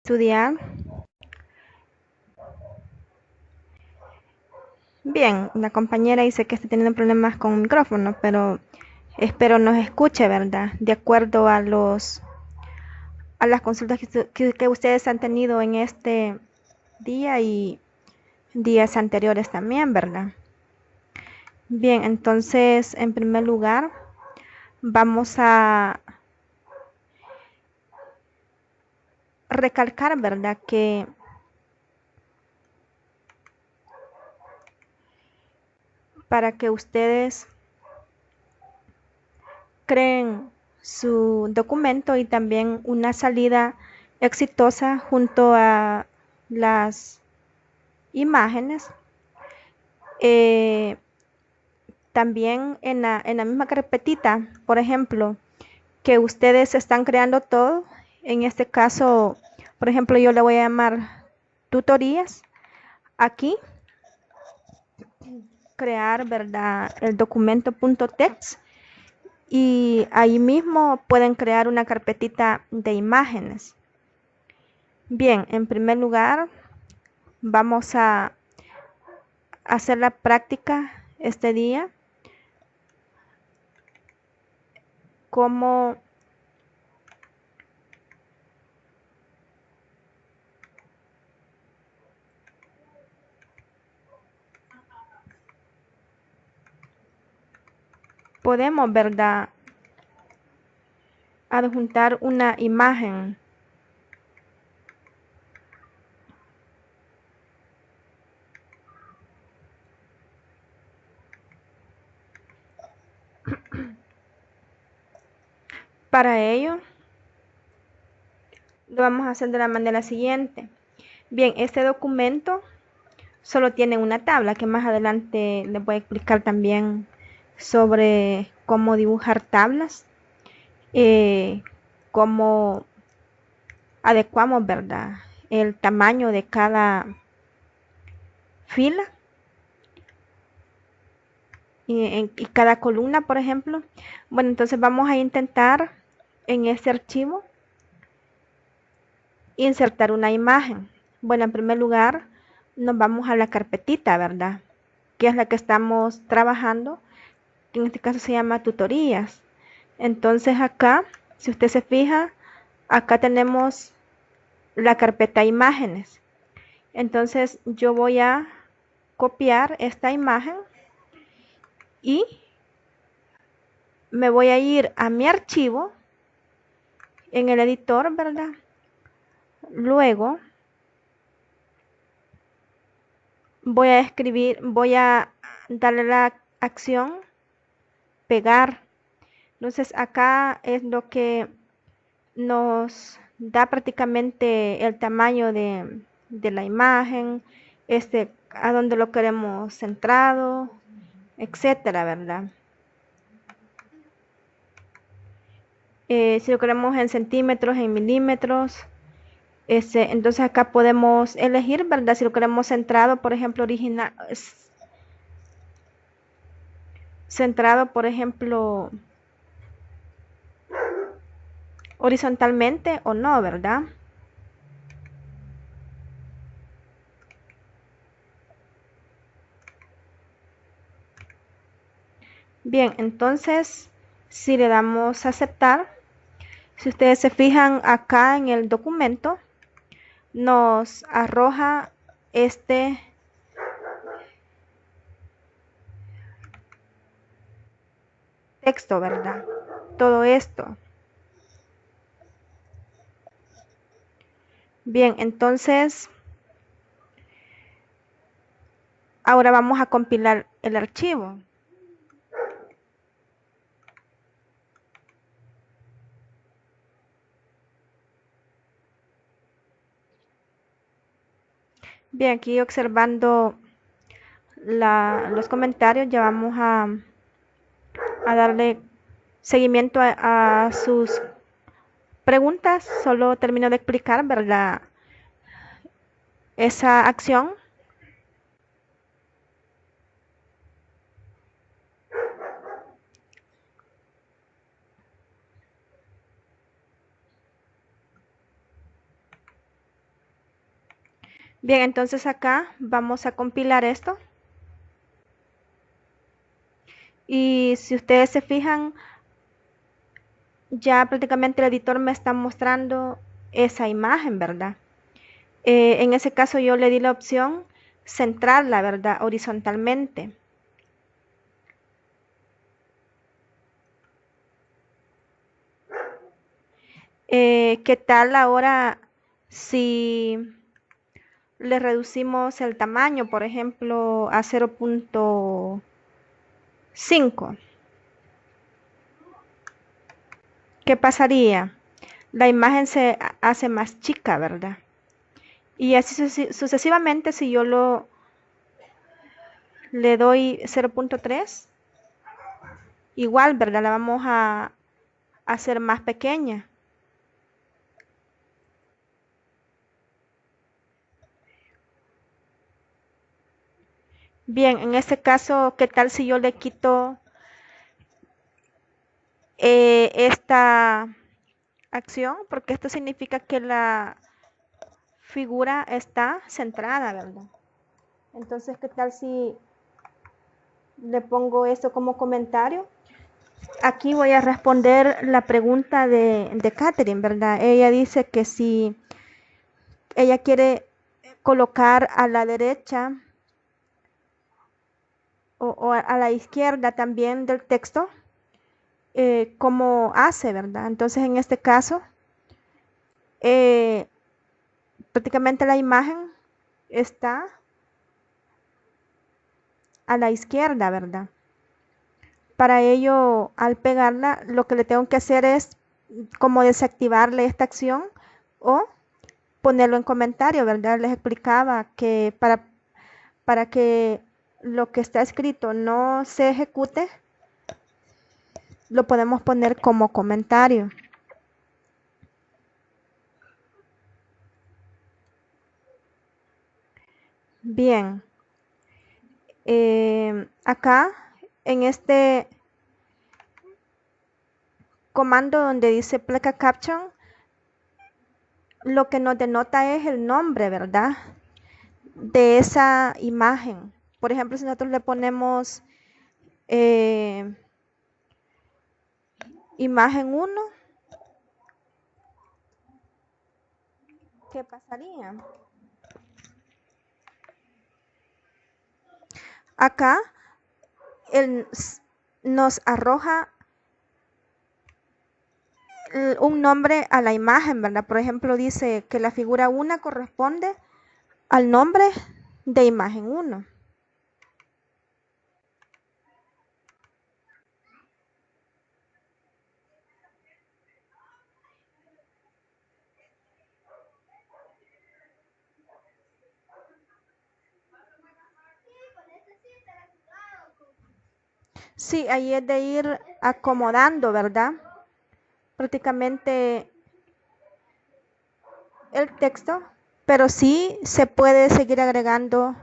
Estudiar. Bien, la compañera dice que está teniendo problemas con el micrófono, pero espero nos escuche, ¿verdad? De acuerdo a las consultas que ustedes han tenido en este día y días anteriores también, ¿verdad? Bien, entonces, en primer lugar, vamos a recalcar, ¿verdad? Que para que ustedes creen su documento y también una salida exitosa junto a las imágenes. Eh, También en la misma carpetita, por ejemplo, que ustedes están creando todo, en este caso, por ejemplo, yo le voy a llamar tutorías. Aquí, crear, ¿verdad? El documento .text y ahí mismo pueden crear una carpetita de imágenes. Bien, en primer lugar, vamos a hacer la práctica este día. Cómo podemos, ¿verdad? Adjuntar una imagen. Para ello, lo vamos a hacer de la manera siguiente. Bien, este documento solo tiene una tabla que más adelante les voy a explicar también sobre cómo dibujar tablas, cómo adecuamos, ¿verdad? El tamaño de cada fila y cada columna, por ejemplo. Bueno, entonces vamos a intentar en este archivo insertar una imagen. Bueno, en primer lugar, nos vamos a la carpetita, ¿verdad? Que es la que estamos trabajando, que en este caso se llama tutorías. Entonces acá, si usted se fija, acá tenemos la carpeta imágenes. Entonces yo voy a copiar esta imagen y me voy a ir a mi archivo en el editor, ¿verdad? Luego voy a escribir, voy a darle la acción pegar. Entonces acá es lo que nos da prácticamente el tamaño de la imagen, a dónde lo queremos centrado, etcétera, ¿verdad? Si lo queremos en centímetros, en milímetros, entonces acá podemos elegir, ¿verdad? Si lo queremos centrado, por ejemplo, centrado, por ejemplo, horizontalmente o no, ¿verdad? Bien, entonces, si le damos a aceptar, si ustedes se fijan acá en el documento, nos arroja este texto, ¿verdad? Todo esto. Bien, entonces, ahora vamos a compilar el archivo. Bien, aquí observando los comentarios, ya vamos a darle seguimiento a sus preguntas. Solo termino de explicar, ¿verdad? Esa acción. Bien, entonces acá vamos a compilar esto. Y si ustedes se fijan, ya prácticamente el editor me está mostrando esa imagen, ¿verdad? En ese caso yo le di la opción centrarla, ¿verdad? Horizontalmente. ¿Qué tal ahora si le reducimos el tamaño, por ejemplo, a 0.5? ¿Qué pasaría? La imagen se hace más chica, ¿verdad? Y así sucesivamente, si yo le doy 0.3, igual, ¿verdad? La vamos a hacer más pequeña. Bien, en este caso, ¿qué tal si yo le quito esta acción? Porque esto significa que la figura está centrada, ¿verdad? Entonces, ¿qué tal si le pongo esto como comentario? Aquí voy a responder la pregunta de Catherine, ¿verdad? Ella dice que si ella quiere colocar a la derecha o a la izquierda también del texto, ¿cómo hace, verdad? Entonces, en este caso, eh, prácticamente la imagen está a la izquierda, ¿verdad? Para ello, al pegarla, lo que le tengo que hacer es como desactivarle esta acción o ponerlo en comentario, ¿verdad? Les explicaba que para que lo que está escrito no se ejecute, lo podemos poner como comentario. Bien, acá en este comando donde dice placa caption, lo que nos denota es el nombre, ¿verdad? De esa imagen. Por ejemplo, si nosotros le ponemos eh, imagen 1, ¿qué pasaría? Acá él nos arroja un nombre a la imagen, ¿verdad? Por ejemplo, dice que la figura 1 corresponde al nombre de imagen 1. Sí, ahí es de ir acomodando, ¿verdad? Prácticamente el texto, pero sí se puede seguir agregando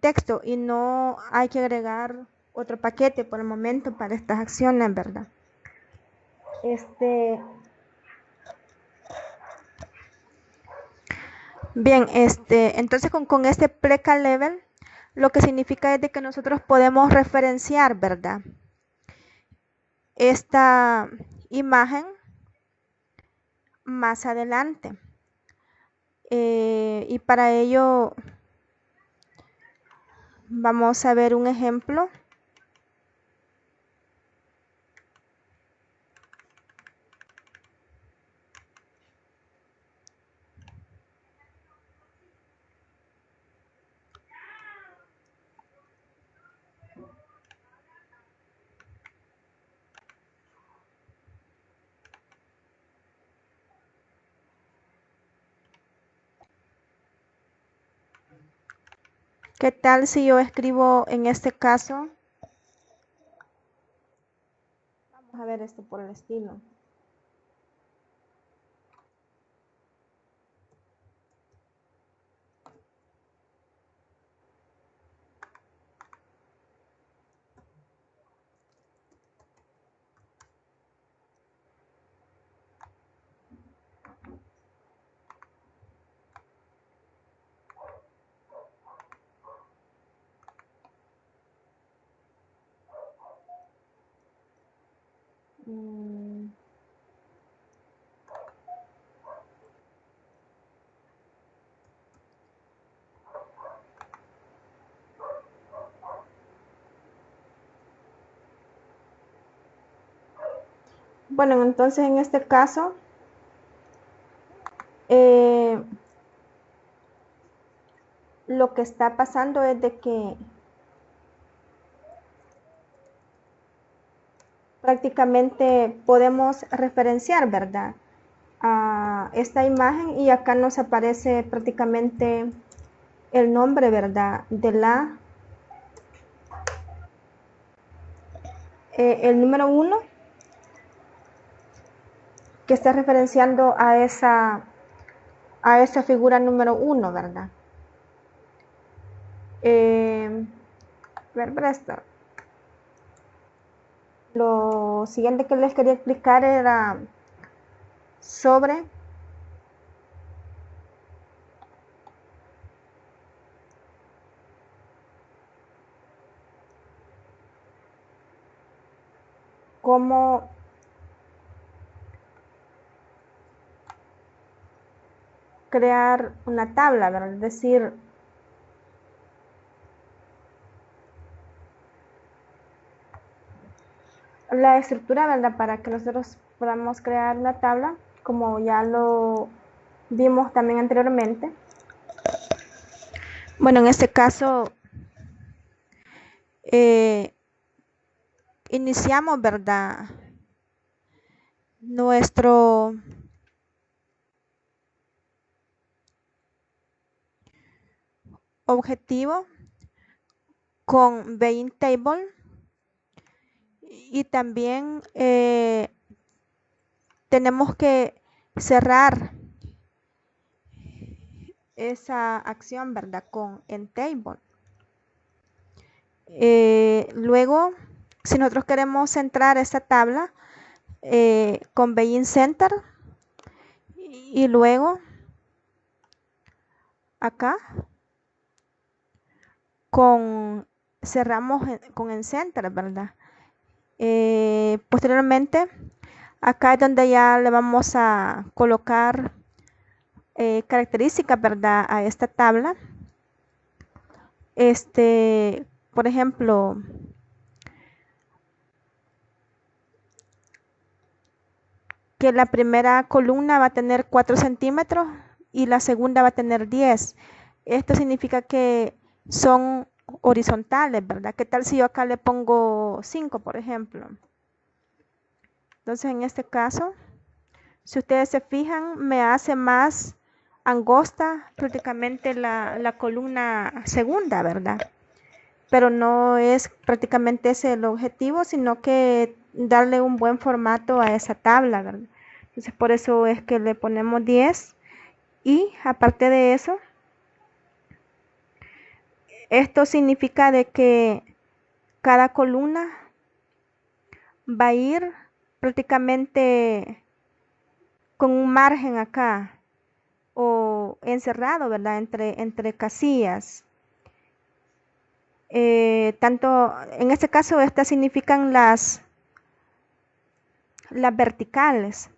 texto y no hay que agregar otro paquete por el momento para estas acciones, ¿verdad? Este, bien, entonces con este preca level, lo que significa es de que nosotros podemos referenciar, ¿verdad? Esta imagen más adelante. Y para ello vamos a ver un ejemplo. ¿Qué tal si yo escribo en este caso? Vamos a ver esto por el estilo. Mm, Bueno, entonces en este caso, eh, lo que está pasando es de que prácticamente podemos referenciar, ¿verdad? A esta imagen y acá nos aparece prácticamente el nombre, ¿verdad? El número uno que está referenciando a esa figura número uno, ¿verdad? Ver esto. Lo siguiente que les quería explicar era sobre cómo crear una tabla, ¿verdad? Es decir, la estructura, ¿verdad? Para que nosotros podamos crear una tabla, como ya lo vimos también anteriormente. Bueno, en este caso, eh, iniciamos, ¿verdad? Nuestro objetivo con Being Table y también tenemos que cerrar esa acción, ¿verdad? Con en Table. Luego, si nosotros queremos centrar esta tabla con Being Center y luego acá con cerramos con el Center, ¿verdad? Posteriormente, acá es donde ya le vamos a colocar características, ¿verdad? A esta tabla. Por ejemplo, que la primera columna va a tener 4 centímetros y la segunda va a tener 10. Esto significa que son horizontales, ¿verdad? ¿Qué tal si yo acá le pongo 5, por ejemplo? Entonces, en este caso, si ustedes se fijan, me hace más angosta prácticamente la columna segunda, ¿verdad? Pero no es prácticamente ese el objetivo, sino que darle un buen formato a esa tabla, ¿verdad? Entonces por eso es que le ponemos 10 y aparte de eso, esto significa de que cada columna va a ir prácticamente con un margen acá o encerrado, ¿verdad? Entre casillas. Tanto en este caso estas significan las verticales.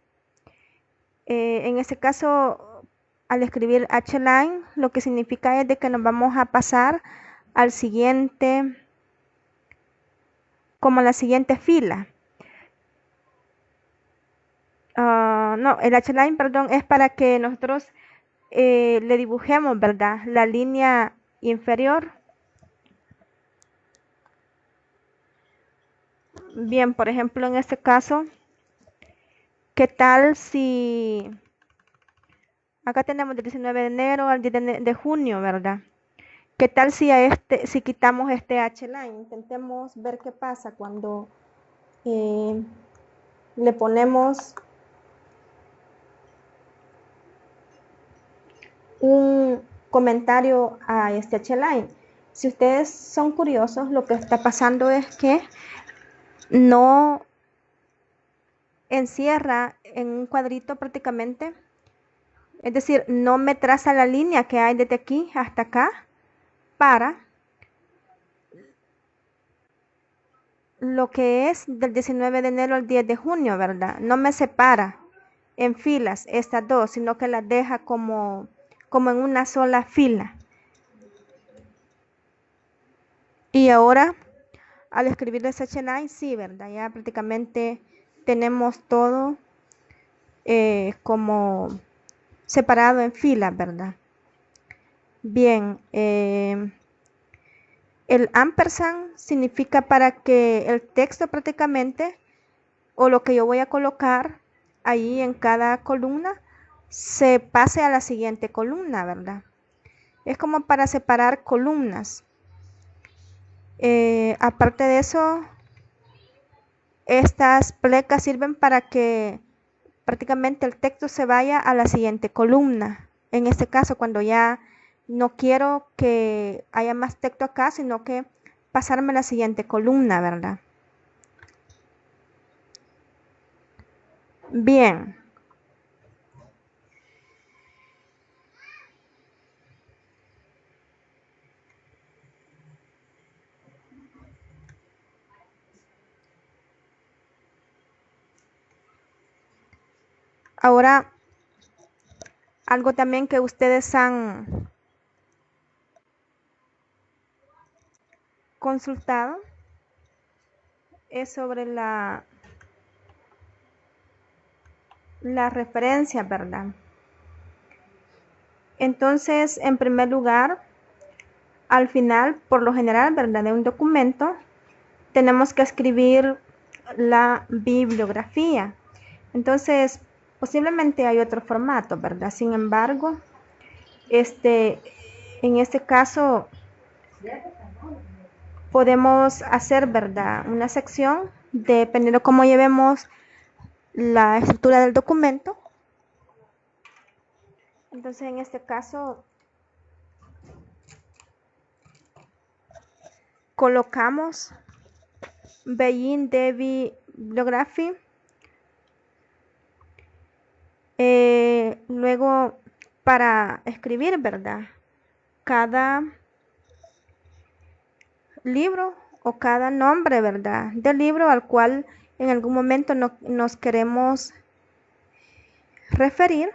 En este caso, al escribir H-line, lo que significa es de que nos vamos a pasar al siguiente, como la siguiente fila. No, el H-line, perdón, es para que nosotros le dibujemos, ¿verdad? La línea inferior. Bien, por ejemplo, en este caso, ¿qué tal si acá tenemos del 19 de enero al 10 de junio, ¿verdad? ¿Qué tal si quitamos este H-line? Intentemos ver qué pasa cuando eh, le ponemos un comentario a este H-line. Si ustedes son curiosos, lo que está pasando es que no encierra en un cuadrito prácticamente, es decir, no me traza la línea que hay desde aquí hasta acá para lo que es del 19 de enero al 10 de junio, ¿verdad? No me separa en filas estas dos, sino que las deja como en una sola fila. Y ahora, al escribir el H9, sí, ¿verdad? Ya prácticamente tenemos todo como separado en filas, ¿verdad? Bien, el ampersand significa para que el texto prácticamente, o lo que yo voy a colocar ahí en cada columna, se pase a la siguiente columna, ¿verdad? Es como para separar columnas. Aparte de eso, estas plecas sirven para que prácticamente el texto se vaya a la siguiente columna. En este caso, cuando ya no quiero que haya más texto acá, sino que pasarme a la siguiente columna, ¿verdad? Bien. Ahora, algo también que ustedes han consultado es sobre la referencia, ¿verdad? Entonces, en primer lugar, al final, por lo general, ¿verdad? De un documento, tenemos que escribir la bibliografía. Entonces, posiblemente hay otro formato, ¿verdad? Sin embargo, en este caso, podemos hacer, ¿verdad? Una sección, dependiendo cómo llevemos la estructura del documento. Entonces, en este caso, colocamos Begin the Bibliography. Luego, para escribir, ¿verdad? Cada libro o cada nombre, ¿verdad? Del libro al cual en algún momento nos queremos referir,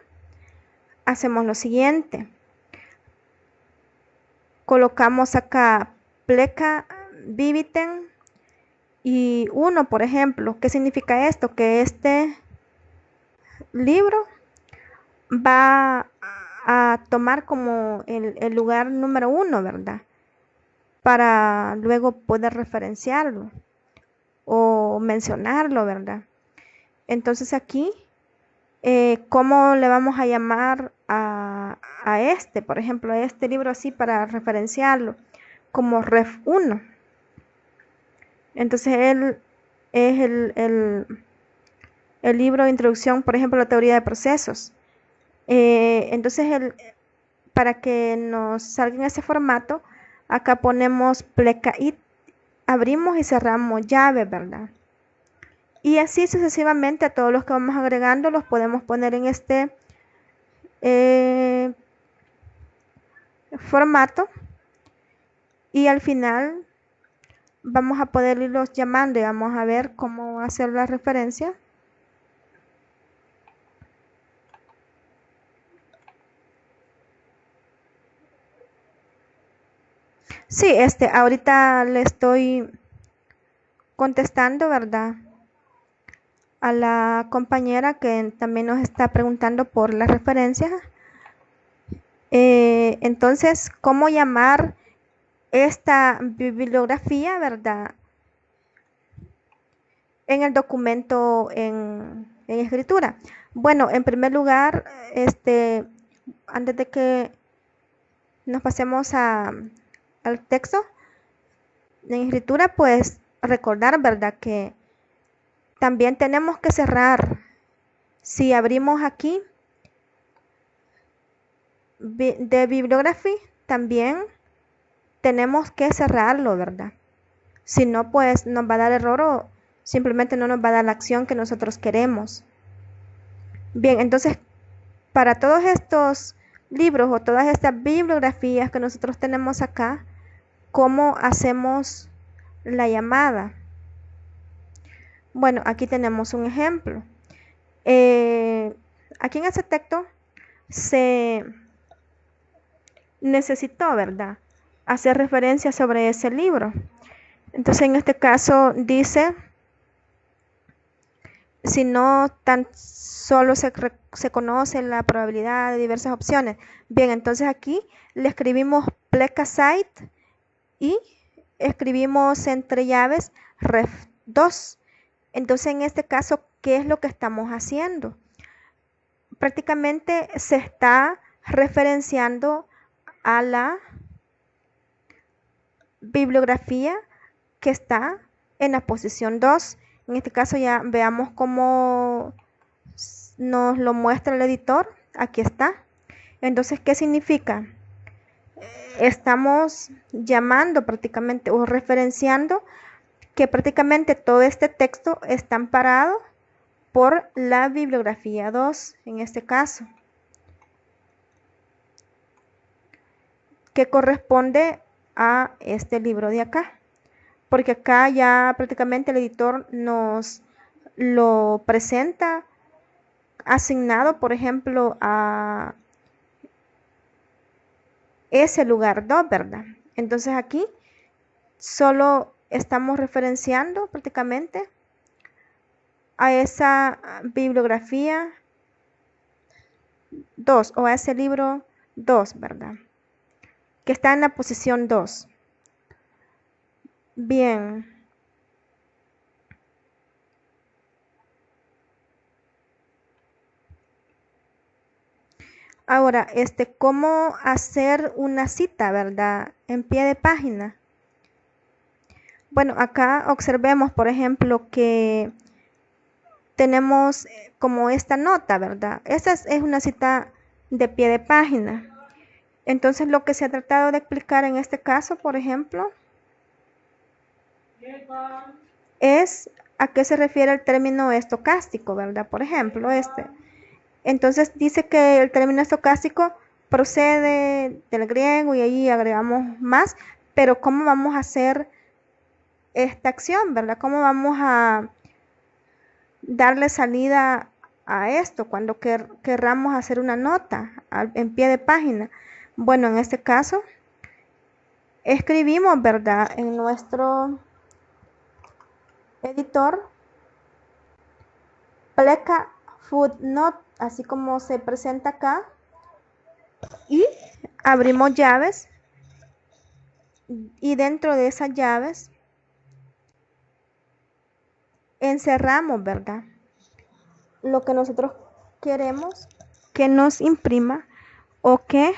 hacemos lo siguiente. Colocamos acá pleca viviten y 1, por ejemplo. ¿Qué significa esto? Que este libro va a tomar como el lugar número 1, ¿verdad? Para luego poder referenciarlo o mencionarlo, ¿verdad? Entonces aquí, ¿cómo le vamos a llamar a este, por ejemplo, a este libro así para referenciarlo? Como ref 1. Entonces él es el libro de introducción, por ejemplo, a la teoría de procesos. Entonces, para que nos salga en ese formato, acá ponemos pleca it, abrimos y cerramos llave, ¿verdad? Y así sucesivamente a todos los que vamos agregando los podemos poner en este formato y al final vamos a poder irlos llamando y vamos a ver cómo hacer la referencia. Sí, ahorita le estoy contestando, ¿verdad? A la compañera que también nos está preguntando por las referencias. Entonces, ¿cómo llamar esta bibliografía, verdad? En el documento en escritura. Bueno, en primer lugar, antes de que nos pasemos al texto en escritura, pues recordar, ¿verdad? Que también tenemos que cerrar. Si abrimos aquí de bibliography, también tenemos que cerrarlo, ¿verdad? Si no, pues nos va a dar error o simplemente no nos va a dar la acción que nosotros queremos. Bien, entonces, para todos estos libros o todas estas bibliografías que nosotros tenemos acá, ¿cómo hacemos la llamada? Bueno, aquí tenemos un ejemplo. Aquí en este texto se necesitó, ¿verdad?, hacer referencia sobre ese libro. Entonces, en este caso dice, si no tan solo se conoce la probabilidad de diversas opciones. Bien, entonces aquí le escribimos Plecasite y escribimos entre llaves ref 2. Entonces, en este caso, ¿qué es lo que estamos haciendo? Prácticamente se está referenciando a la bibliografía que está en la posición 2. En este caso ya veamos cómo nos lo muestra el editor. Aquí está. Entonces, ¿qué significa? Estamos llamando prácticamente o referenciando que prácticamente todo este texto está amparado por la bibliografía 2, en este caso, que corresponde a este libro de acá, porque acá ya prácticamente el editor nos lo presenta asignado, por ejemplo, a ese lugar 2, ¿verdad? Entonces aquí solo estamos referenciando prácticamente a esa bibliografía 2 o a ese libro 2, ¿verdad?, que está en la posición 2. Bien. Ahora, ¿cómo hacer una cita, verdad, en pie de página? Bueno, acá observemos, por ejemplo, que tenemos como esta nota, ¿verdad? Esta es una cita de pie de página. Entonces, lo que se ha tratado de explicar en este caso, por ejemplo, es a qué se refiere el término estocástico, ¿verdad? Por ejemplo, Entonces, dice que el término estocástico procede del griego y ahí agregamos más, pero ¿cómo vamos a hacer esta acción, verdad? ¿Cómo vamos a darle salida a esto cuando querramos hacer una nota en pie de página? Bueno, en este caso escribimos, ¿verdad?, en nuestro editor pleca footnote, así como se presenta acá, y abrimos llaves, y dentro de esas llaves encerramos, ¿verdad?, lo que nosotros queremos que nos imprima o que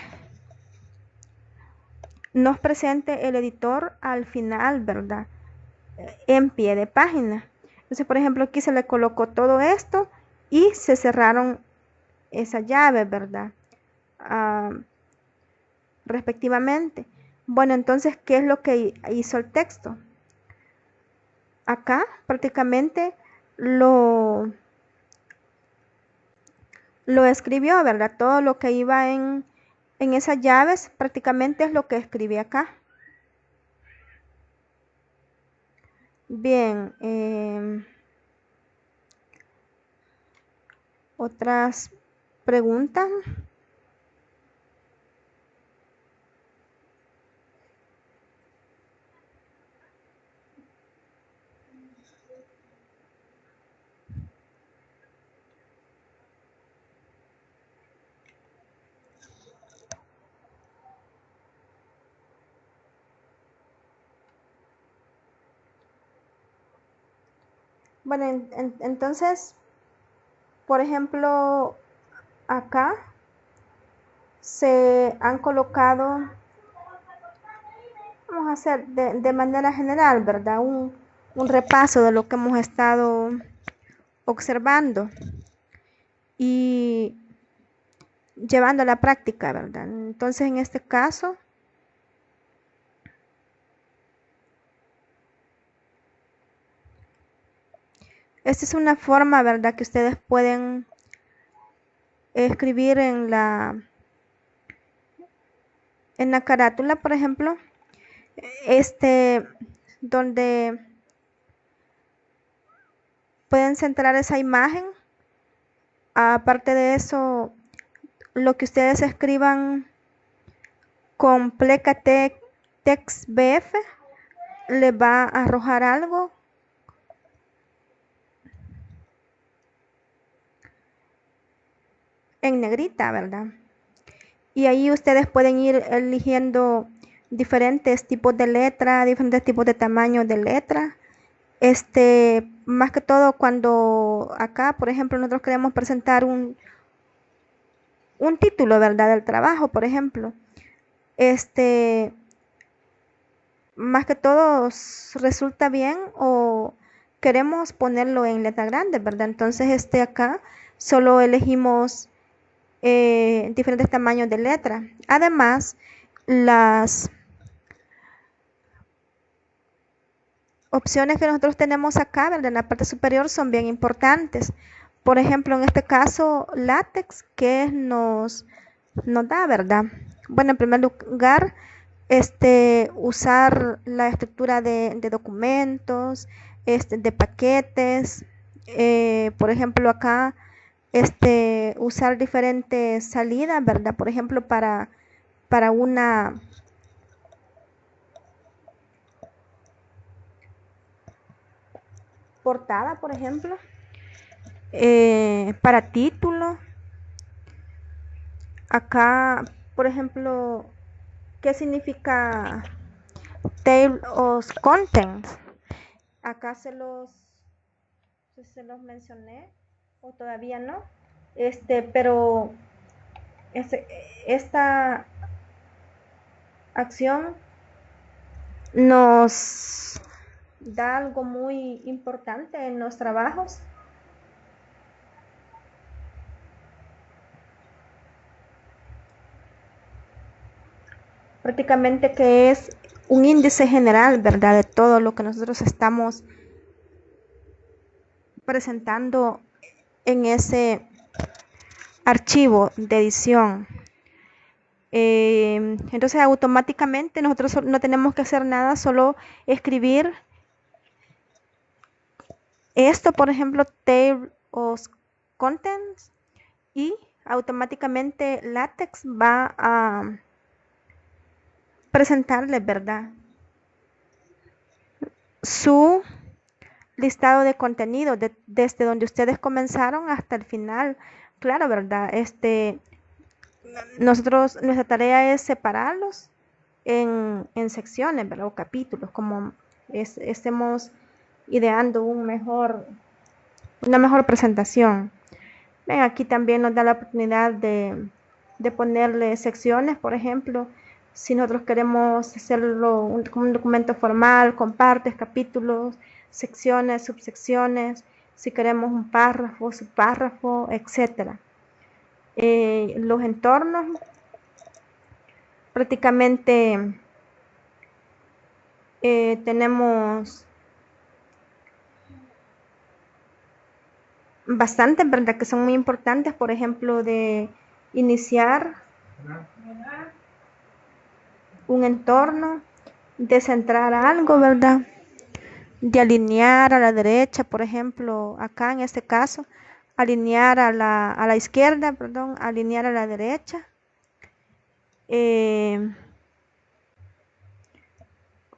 nos presente el editor al final, ¿verdad?, en pie de página. Entonces, por ejemplo, aquí se le colocó todo esto y se cerraron esas llaves, ¿verdad?, respectivamente. Bueno, entonces, ¿qué es lo que hizo el texto? Acá prácticamente lo escribió, ¿verdad? Todo lo que iba en esas llaves prácticamente es lo que escribí acá. Bien, otras preguntas. Bueno, entonces, por ejemplo, acá se han colocado, vamos a hacer de manera general, ¿verdad?, un repaso de lo que hemos estado observando y llevando a la práctica, ¿verdad? Entonces, en este caso, esta es una forma, ¿verdad?, que ustedes pueden escribir en la carátula, por ejemplo, donde pueden centrar esa imagen. Aparte de eso, lo que ustedes escriban con pleca text BF les va a arrojar algo en negrita, ¿verdad? Y ahí ustedes pueden ir eligiendo diferentes tipos de letra, diferentes tipos de tamaños de letra. Más que todo cuando acá, por ejemplo, nosotros queremos presentar un título, ¿verdad? Del trabajo, por ejemplo. Más que todo resulta bien o queremos ponerlo en letra grande, ¿verdad? Entonces, acá solo elegimos diferentes tamaños de letra. Además, las opciones que nosotros tenemos acá, ¿verdad? En la parte superior son bien importantes. Por ejemplo, en este caso, látex, que nos da, ¿verdad? Bueno, en primer lugar, usar la estructura de documentos, de paquetes, por ejemplo, acá, usar diferentes salidas, ¿verdad? Por ejemplo, para una portada, por ejemplo, para título. Acá, por ejemplo, ¿qué significa table of contents? Acá se los mencioné o todavía no. Pero esta acción nos da algo muy importante en los trabajos. Prácticamente que es un índice general, ¿verdad? De todo lo que nosotros estamos presentando en ese archivo de edición. Entonces automáticamente nosotros no tenemos que hacer nada, solo escribir esto, por ejemplo, table of contents, y automáticamente LaTeX va a presentarles, ¿verdad? Su listado de contenido desde donde ustedes comenzaron hasta el final. Claro, ¿verdad? Nuestra tarea es separarlos en secciones, ¿verdad? O capítulos, como estemos ideando una mejor presentación. Ven, aquí también nos da la oportunidad de ponerle secciones, por ejemplo, si nosotros queremos hacerlo como un documento formal, con partes, capítulos, secciones, subsecciones, si queremos un párrafo, subpárrafo, etcétera. Los entornos, prácticamente tenemos bastantes, ¿verdad? Que son muy importantes, por ejemplo, de iniciar un entorno, de centrar algo, ¿verdad? De alinear a la derecha, por ejemplo, acá en este caso, alinear a la izquierda, perdón, alinear a la derecha.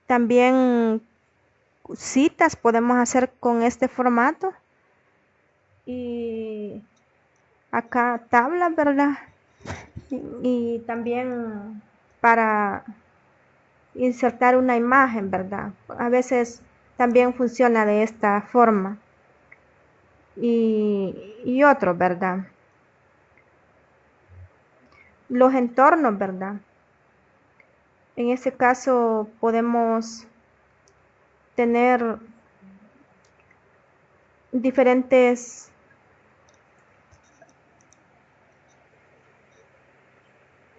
También citas podemos hacer con este formato. Y acá tablas, ¿verdad? Y también para insertar una imagen, ¿verdad? A veces también funciona de esta forma. Y otro, ¿verdad? Los entornos, ¿verdad? En ese caso podemos tener diferentes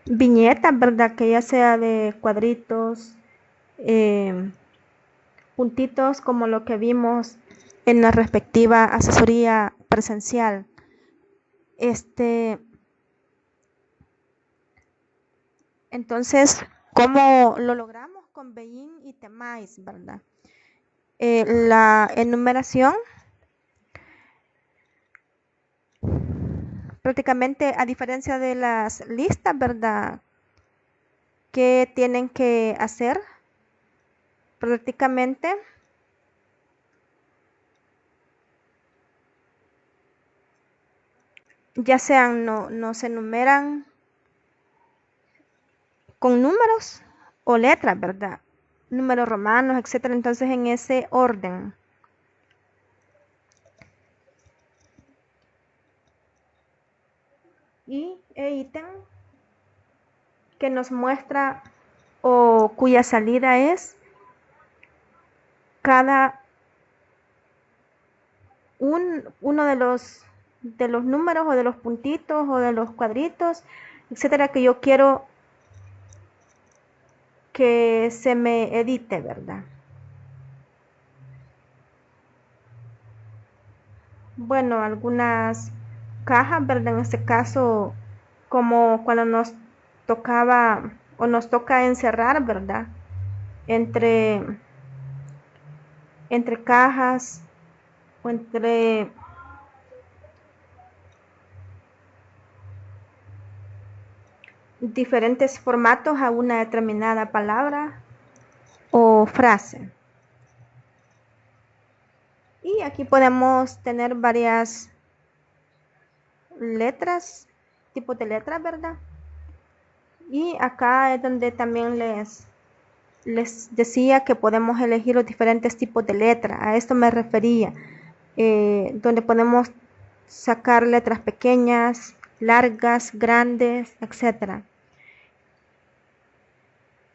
viñetas, ¿verdad? Que ya sea de cuadritos, puntitos, como lo que vimos en la respectiva asesoría presencial. Entonces, ¿cómo lo logramos? Con Bein y Temais, ¿verdad? La enumeración prácticamente a diferencia de las listas, ¿verdad? ¿Qué tienen que hacer? Prácticamente ya sean no se enumeran con números o letras, ¿verdad? Números romanos, etcétera. Entonces en ese orden. Y ítem que nos muestra o cuya salida es cada uno de los números o de los puntitos o de los cuadritos, etcétera, que yo quiero que se me edite, ¿verdad? Bueno, algunas cajas, ¿verdad? En este caso, como cuando nos tocaba o nos toca encerrar, ¿verdad? Entre, entre cajas o entre diferentes formatos a una determinada palabra o frase. Y aquí podemos tener varias letras, tipos de letras, ¿verdad? Y acá es donde también les decía que podemos elegir los diferentes tipos de letras. A esto me refería, donde podemos sacar letras pequeñas, largas, grandes, etcétera.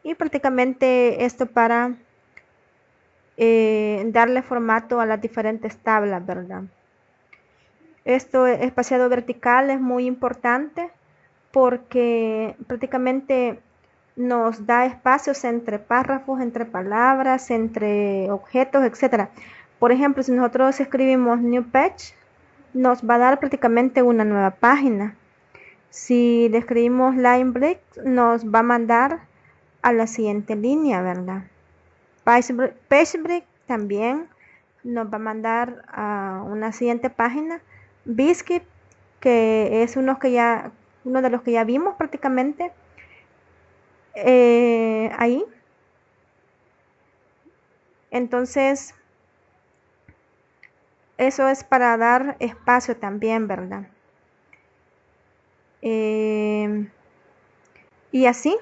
Y prácticamente esto para darle formato a las diferentes tablas, ¿verdad? Esto espaciado vertical es muy importante porque prácticamente nos da espacios entre párrafos, entre palabras, entre objetos, etcétera. Por ejemplo, si nosotros escribimos new page, nos va a dar prácticamente una nueva página. Si le escribimos line break, nos va a mandar a la siguiente línea, ¿verdad? Page break también nos va a mandar a una siguiente página. Biscuit, que es uno de los que ya vimos prácticamente ahí. Entonces, eso es para dar espacio también, ¿verdad? Y así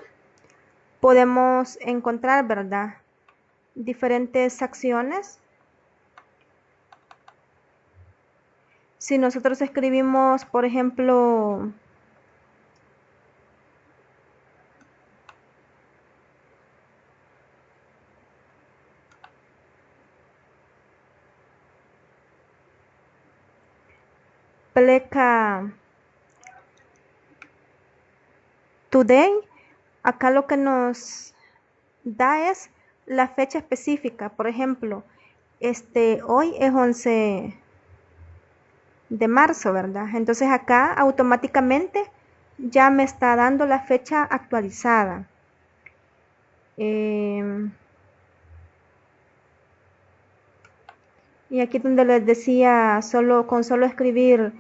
podemos encontrar, ¿verdad? Diferentes acciones. Si nosotros escribimos, por ejemplo, pleca today, acá lo que nos da es la fecha específica. Por ejemplo, hoy es 11 de marzo, ¿verdad? Entonces acá automáticamente ya me está dando la fecha actualizada. Y aquí donde les decía, con solo escribir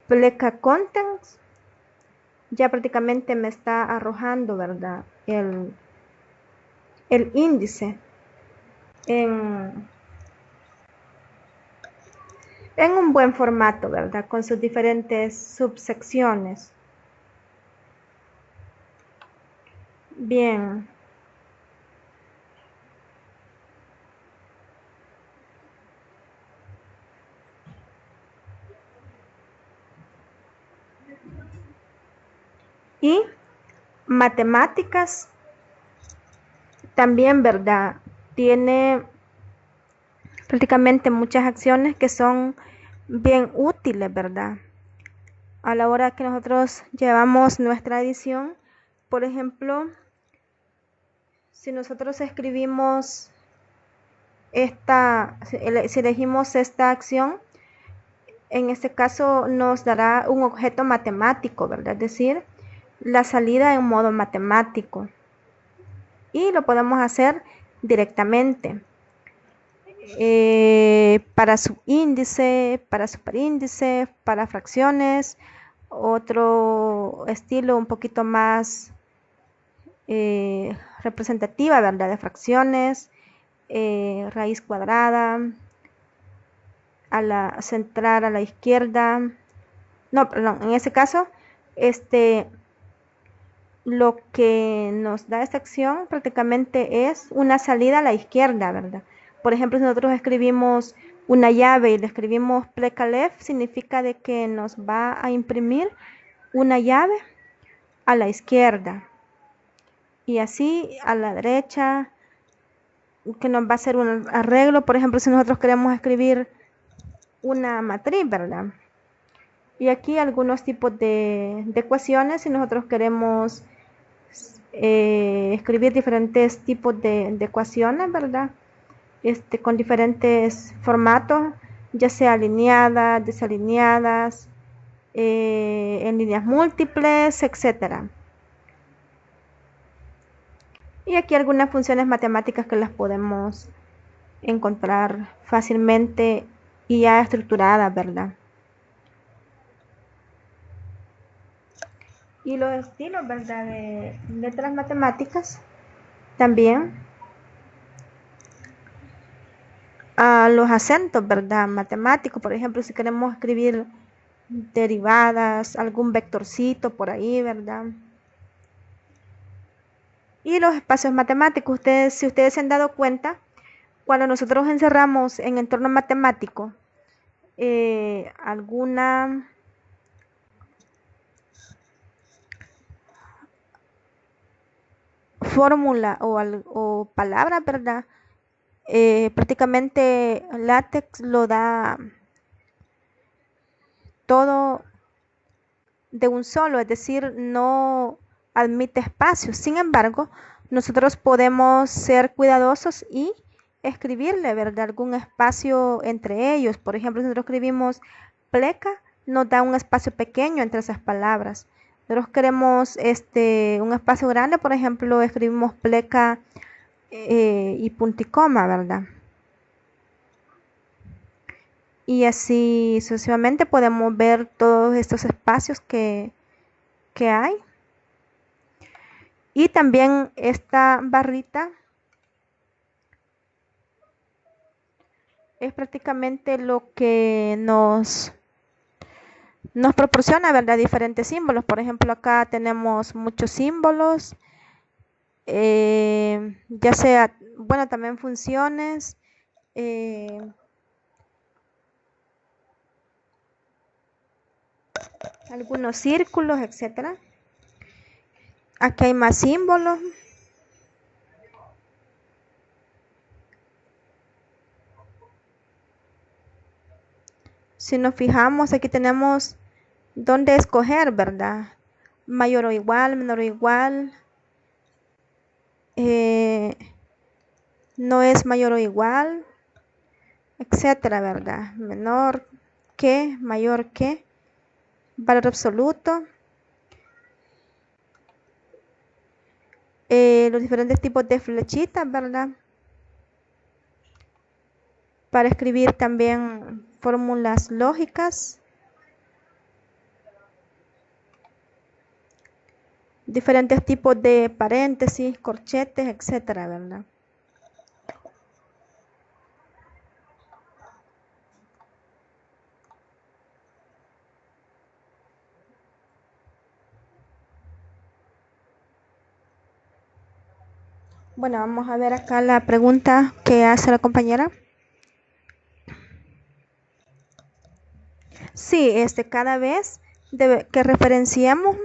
pleca contents, ya prácticamente me está arrojando, ¿verdad? El índice en un buen formato, ¿verdad? Con sus diferentes subsecciones. Bien. Y matemáticas también, ¿verdad? Tiene prácticamente muchas acciones que son bien útiles, ¿verdad? A la hora que nosotros llevamos nuestra edición, por ejemplo, si nosotros escribimos si elegimos esta acción, en este caso nos dará un objeto matemático, ¿verdad? Es decir, la salida en modo matemático. Y lo podemos hacer directamente. Para subíndice, para superíndice, para fracciones, otro estilo un poquito más representativa, ¿verdad? De fracciones, raíz cuadrada, centrar a la izquierda. No, perdón, en ese caso, lo que nos da esta acción prácticamente es una salida a la izquierda, ¿verdad? Por ejemplo, si nosotros escribimos una llave y le escribimos pleca left, significa de que nos va a imprimir una llave a la izquierda y así a la derecha, que nos va a hacer un arreglo. Por ejemplo, si nosotros queremos escribir una matriz, ¿verdad? Y aquí algunos tipos de ecuaciones, si nosotros queremos escribir diferentes tipos de ecuaciones, ¿verdad? Con diferentes formatos, ya sea alineadas, desalineadas, en líneas múltiples, etcétera. Y aquí algunas funciones matemáticas que las podemos encontrar fácilmente y ya estructuradas, ¿verdad? Y los estilos, ¿verdad? De letras matemáticas también. A los acentos, ¿verdad? Matemáticos, por ejemplo, si queremos escribir derivadas, algún vectorcito por ahí, ¿verdad? Y los espacios matemáticos, si ustedes se han dado cuenta, cuando nosotros encerramos en entorno matemático alguna fórmula o palabra, ¿verdad? Prácticamente LaTeX lo da todo de un solo, es decir, no admite espacios. Sin embargo, nosotros podemos ser cuidadosos y escribirle, ¿verdad? Algún espacio entre ellos. Por ejemplo, si nosotros escribimos pleca, nos da un espacio pequeño entre esas palabras. Nosotros queremos un espacio grande, por ejemplo, escribimos pleca y punto y coma, ¿verdad? Y así sucesivamente podemos ver todos estos espacios que hay. Y también esta barrita es prácticamente lo que nos proporciona, ¿verdad? Diferentes símbolos. Por ejemplo, acá tenemos muchos símbolos, ya sea, bueno, también funciones, algunos círculos, etcétera. Aquí hay más símbolos. Si nos fijamos, aquí tenemos dónde escoger, ¿verdad? Mayor o igual, menor o igual. No es mayor o igual, etcétera, ¿verdad? Menor que, mayor que, valor absoluto. Los diferentes tipos de flechitas, ¿verdad? Para escribir también fórmulas lógicas. Diferentes tipos de paréntesis, corchetes, etcétera, ¿verdad? Bueno, vamos a ver acá la pregunta que hace la compañera. Sí, cada vez que referenciemos,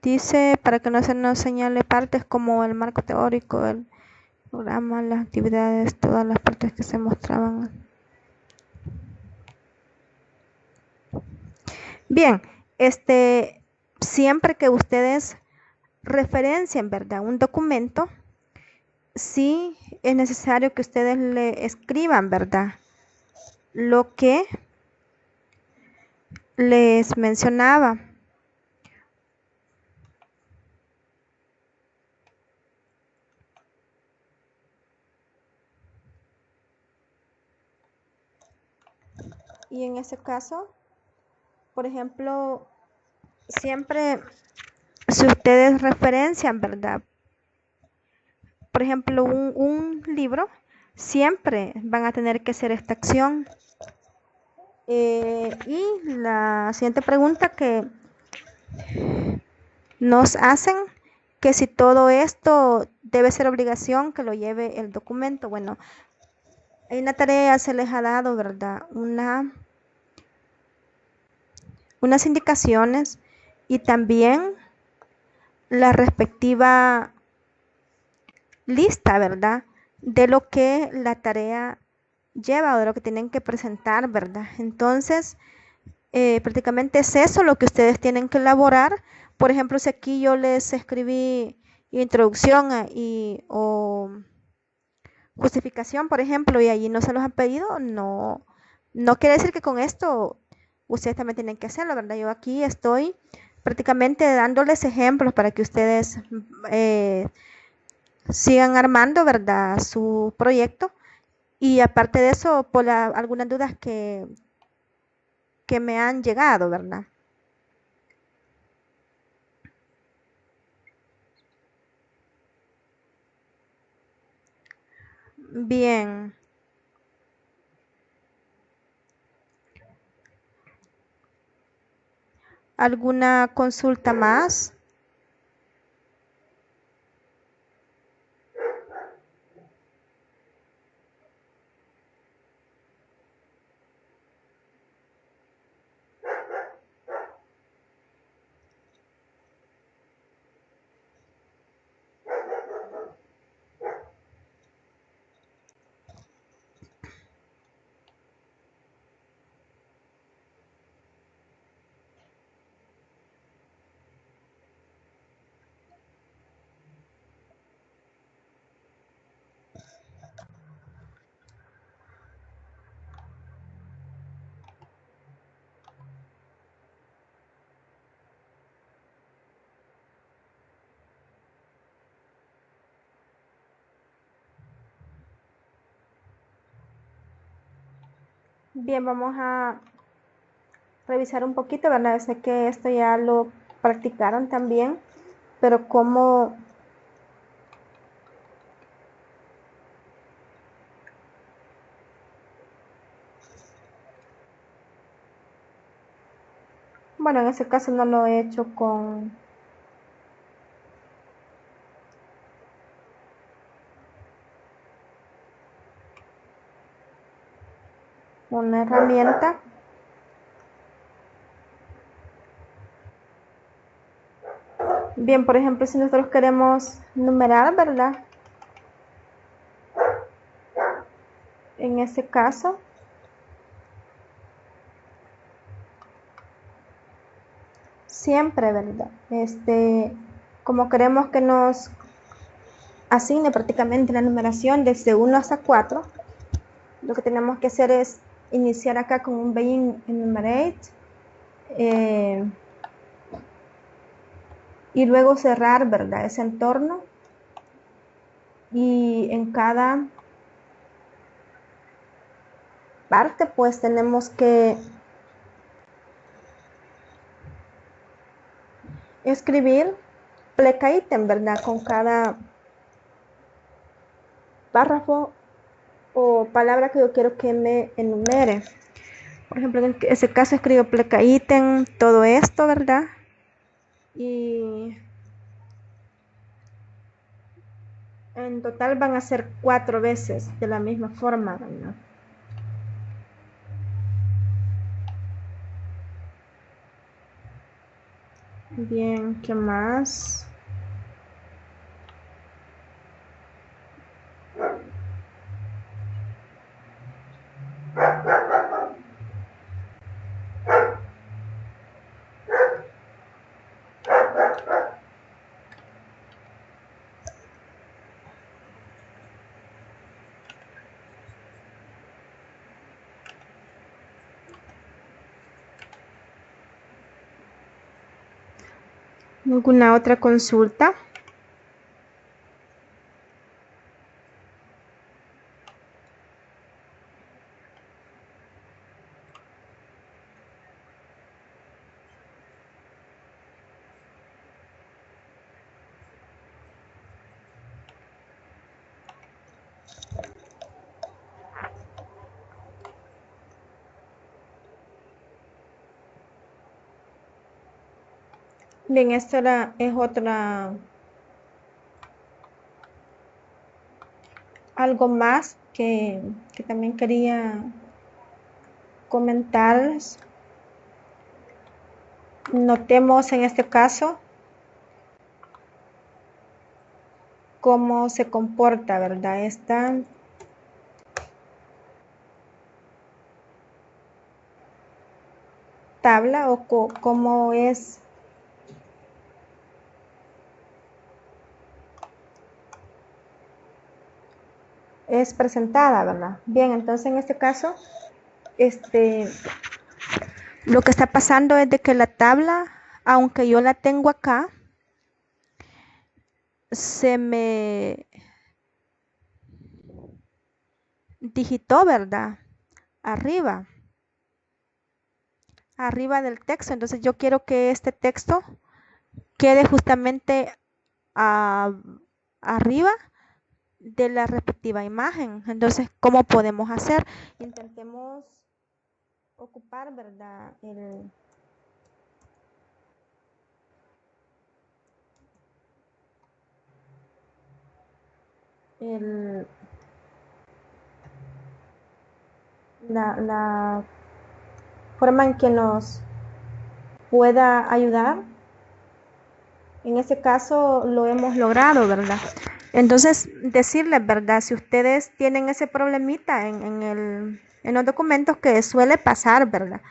dice, para que no se nos señale partes como el marco teórico, el programa, las actividades, todas las partes que se mostraban. Bien, siempre que ustedes referencien, ¿verdad? Un documento, sí es necesario que ustedes le escriban, ¿verdad? Lo que les mencionaba. Y en ese caso, por ejemplo, siempre, si ustedes referencian, ¿verdad? Por ejemplo, un libro, siempre van a tener que hacer esta acción. Y la siguiente pregunta que nos hacen, que si todo esto debe ser obligación que lo lleve el documento. Bueno, hay una tarea, se les ha dado, ¿verdad? Unas indicaciones y también la respectiva lista, ¿verdad? De lo que la tarea lleva o de lo que tienen que presentar, ¿verdad? Entonces, prácticamente es eso lo que ustedes tienen que elaborar. Por ejemplo, si aquí yo les escribí introducción o justificación, por ejemplo, y allí no se los han pedido, no quiere decir que con esto ustedes también tienen que hacerlo, ¿verdad? Yo aquí estoy prácticamente dándoles ejemplos para que ustedes eh, sigan armando, ¿verdad? Su proyecto. Y aparte de eso, por algunas dudas que me han llegado, ¿verdad? Bien, ¿alguna consulta más? Bien, vamos a revisar un poquito, ¿verdad? Sé que esto ya lo practicaron también, pero como, bueno, en ese caso no lo he hecho con una herramienta. Bien, por ejemplo, si nosotros queremos numerar, ¿verdad? En ese caso, siempre, ¿verdad? Como queremos que nos asigne prácticamente la numeración desde 1 hasta 4, lo que tenemos que hacer es iniciar acá con un begin enumerate y luego cerrar, ¿verdad? Ese entorno, y en cada parte pues tenemos que escribir pleca ítem, ¿verdad? Con cada párrafo o palabra que yo quiero que me enumere. Por ejemplo, en ese caso escribo pleca ítem, todo esto, ¿verdad? Y en total van a ser 4 veces de la misma forma, ¿verdad? Bien, ¿qué más? ¿Alguna otra consulta? Bien, es otra, algo más que también quería comentarles. Notemos en este caso cómo se comporta, ¿verdad? Esta tabla o cómo es presentada, ¿verdad? Bien, entonces en este caso, este, lo que está pasando es de que la tabla, aunque yo la tengo acá, se me digitó, ¿verdad? Arriba, arriba del texto. Entonces yo quiero que este texto quede justamente a- arriba de la respectiva imagen. Entonces, ¿cómo podemos hacer? Intentemos ocupar, ¿verdad? El- la forma en que nos pueda ayudar. En este caso lo hemos logrado, ¿verdad? Entonces, decirles, ¿verdad? Si ustedes tienen ese problemita en los documentos que suele pasar, ¿verdad?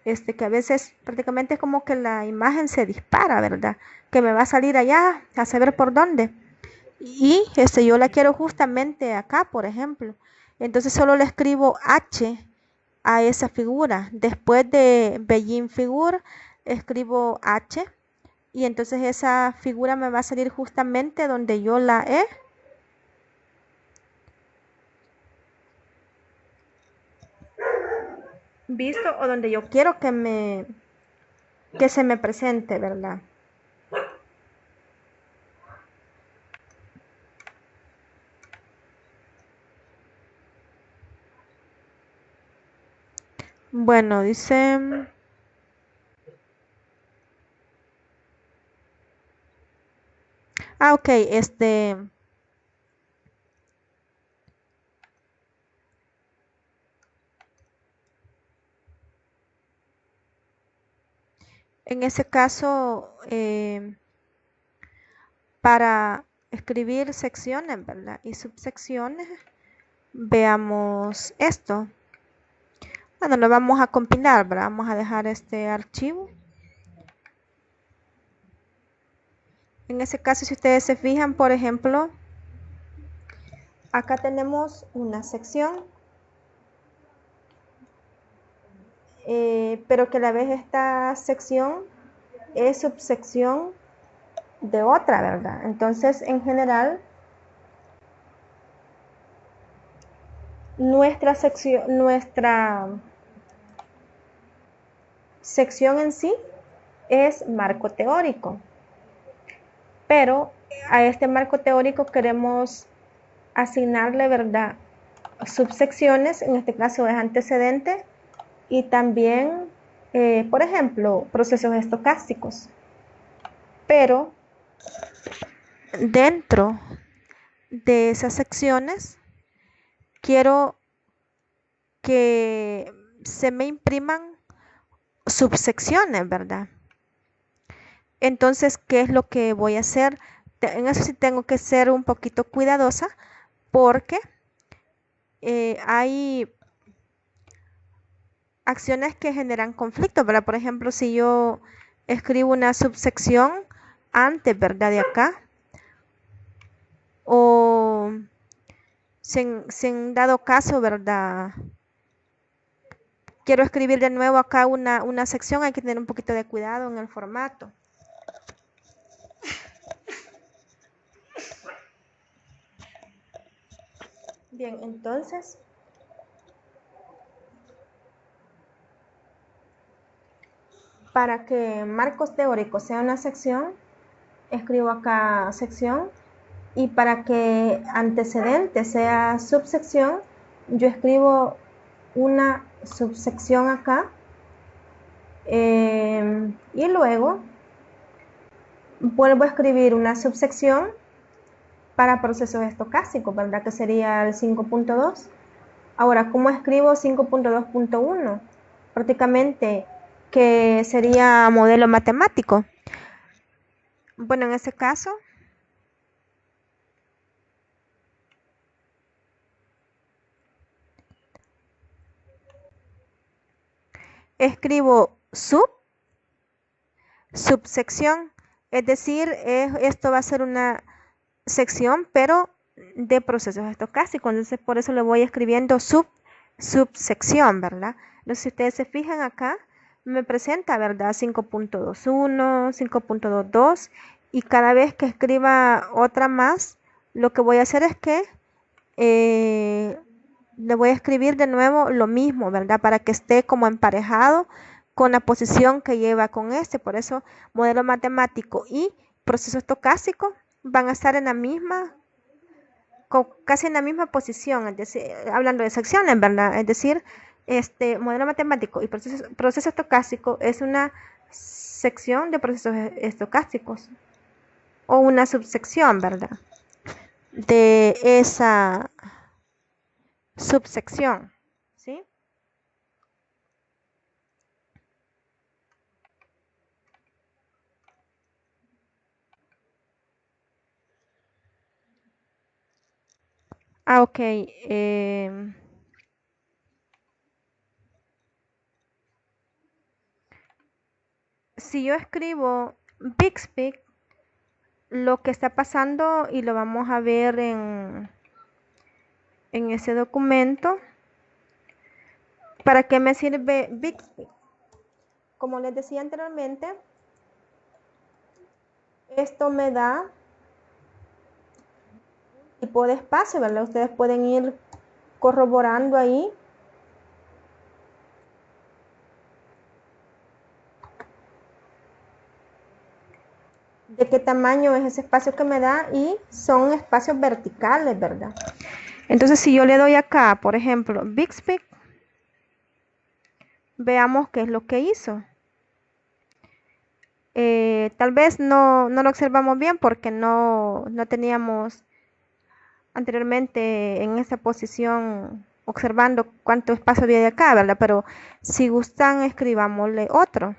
Que a veces prácticamente es como que la imagen se dispara, ¿verdad? Que me va a salir allá a saber por dónde. Y yo la quiero justamente acá, por ejemplo. Entonces solo le escribo H a esa figura. Después de Beijing Figure, escribo H y entonces esa figura me va a salir justamente donde yo la he visto o donde yo quiero que se me presente, ¿verdad? Bueno, dice, ok, en ese caso, para escribir secciones, ¿verdad? Y subsecciones, veamos esto. Bueno, lo vamos a compilar, ¿verdad? Vamos a dejar este archivo. En ese caso, si ustedes se fijan, por ejemplo, acá tenemos una sección, pero que a la vez esta sección es subsección de otra, ¿verdad? Entonces, en general, nuestra sección en sí es marco teórico, pero a este marco teórico queremos asignarle, ¿verdad? Subsecciones, en este caso es antecedente, y también, por ejemplo, procesos estocásticos. Pero dentro de esas secciones quiero que se me impriman subsecciones, ¿verdad? Entonces, ¿qué es lo que voy a hacer? En eso sí tengo que ser un poquito cuidadosa porque hay acciones que generan conflictos, ¿verdad? Por ejemplo, si yo escribo una subsección antes, ¿verdad? De acá, o si en dado caso, ¿verdad? Quiero escribir de nuevo acá una sección, hay que tener un poquito de cuidado en el formato. Bien, entonces, para que marcos teóricos sea una sección, escribo acá sección, y para que antecedente sea subsección, yo escribo una subsección acá, y luego vuelvo a escribir una subsección para procesos estocásticos, ¿verdad? Que sería el 5.2. Ahora, ¿cómo escribo 5.2.1? Prácticamente que sería modelo matemático. Bueno, en ese caso, escribo subsección, es decir, esto va a ser una sección, pero de procesos estocásticos. Entonces, por eso le voy escribiendo subsección, ¿verdad? Entonces, si ustedes se fijan acá, me presenta, ¿verdad? 5.21, 5.22, y cada vez que escriba otra más, lo que voy a hacer es que eh, le voy a escribir de nuevo lo mismo, ¿verdad? Para que esté como emparejado con la posición que lleva con este. Por eso, modelo matemático y proceso estocástico van a estar en la misma, casi en la misma posición, es decir, hablando de secciones, ¿verdad? Es decir, este modelo matemático y proceso estocástico es una sección de procesos estocásticos o una subsección, ¿verdad? De esa subsección, ¿sí? Ah, ok. Si yo escribo Bixby, lo que está pasando, y lo vamos a ver en ese documento, ¿para qué me sirve Bixby? Como les decía anteriormente, esto me da tipo de espacio, ¿verdad? Ustedes pueden ir corroborando ahí de qué tamaño es ese espacio que me da, y son espacios verticales, ¿verdad? Entonces, si yo le doy acá, por ejemplo, Bixby, veamos qué es lo que hizo. Tal vez no lo observamos bien porque no teníamos anteriormente en esa posición observando cuánto espacio había de acá, ¿verdad? Pero si gustan, escribámosle otro.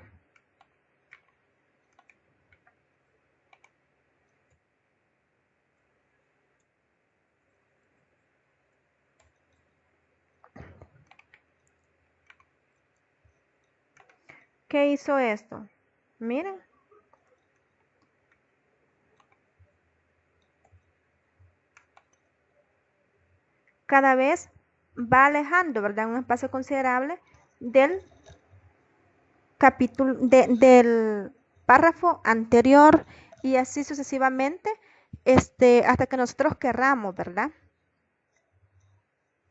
¿Qué hizo esto? Miren, cada vez va alejando, ¿verdad? Un espacio considerable del capítulo, del párrafo anterior, y así sucesivamente, hasta que nosotros querramos, ¿verdad?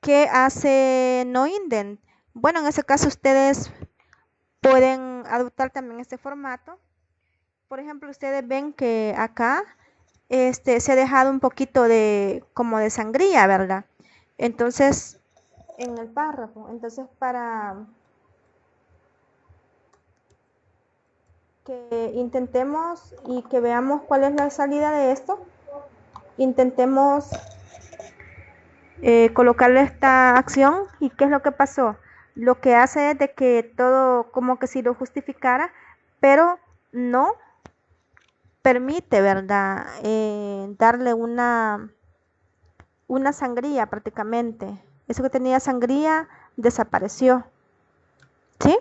¿Qué hace NoIndent? Bueno, en ese caso ustedes pueden adoptar también este formato. Por ejemplo, ustedes ven que acá se ha dejado un poquito de como de sangría, ¿verdad? Entonces, en el párrafo. Entonces, para que intentemos y que veamos cuál es la salida de esto, intentemos colocarle esta acción. ¿Y qué es lo que pasó? Lo que hace es de que todo como que si lo justificara, pero no permite, ¿verdad? Darle una sangría prácticamente. Eso que tenía sangría desapareció, ¿sí?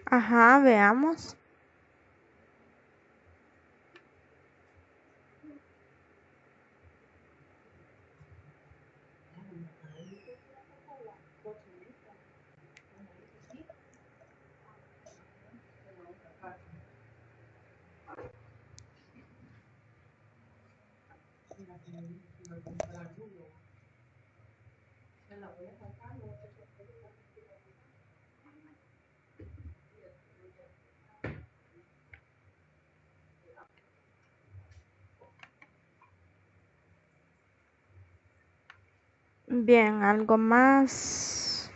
Ajá, veamos. Bien, algo más.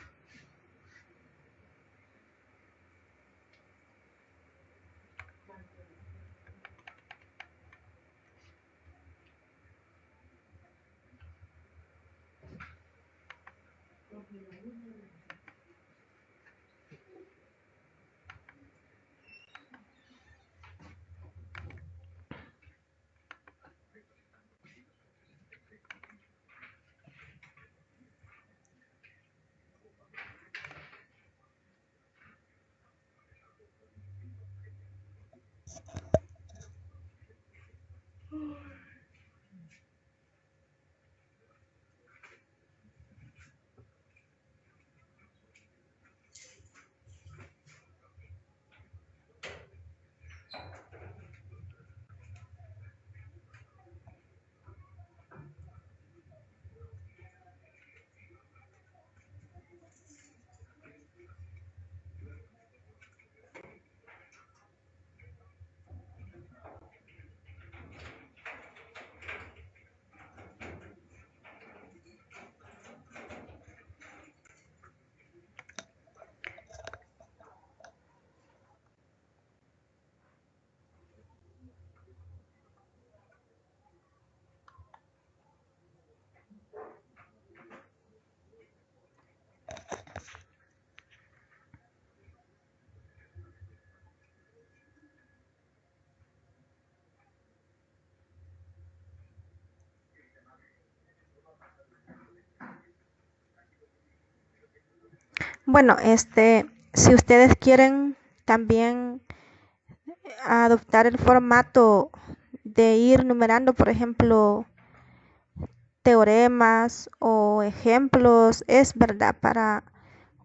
Bueno, si ustedes quieren también adoptar el formato de ir numerando, por ejemplo, teoremas o ejemplos, es verdad, para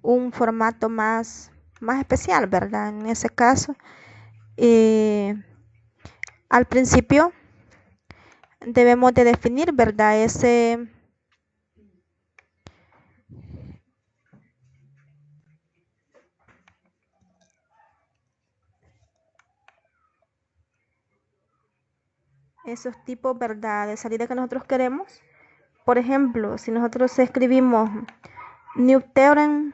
un formato más especial, ¿verdad? En ese caso, eh, al principio debemos de definir, ¿verdad? Esos tipos, ¿verdad? De salida que nosotros queremos. Por ejemplo, si nosotros escribimos New Theorem,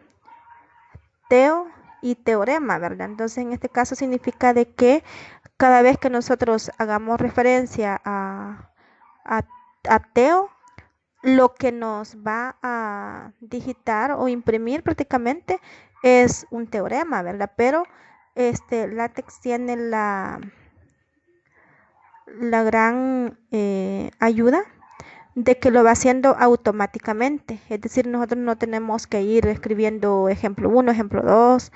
Teo y teorema, ¿verdad? Entonces, en este caso significa de que cada vez que nosotros hagamos referencia a, a Teo, lo que nos va a digitar o imprimir prácticamente es un teorema, ¿verdad? Pero LaTeX tiene la gran ayuda de que lo va haciendo automáticamente. Es decir, nosotros no tenemos que ir escribiendo ejemplo 1, ejemplo 2,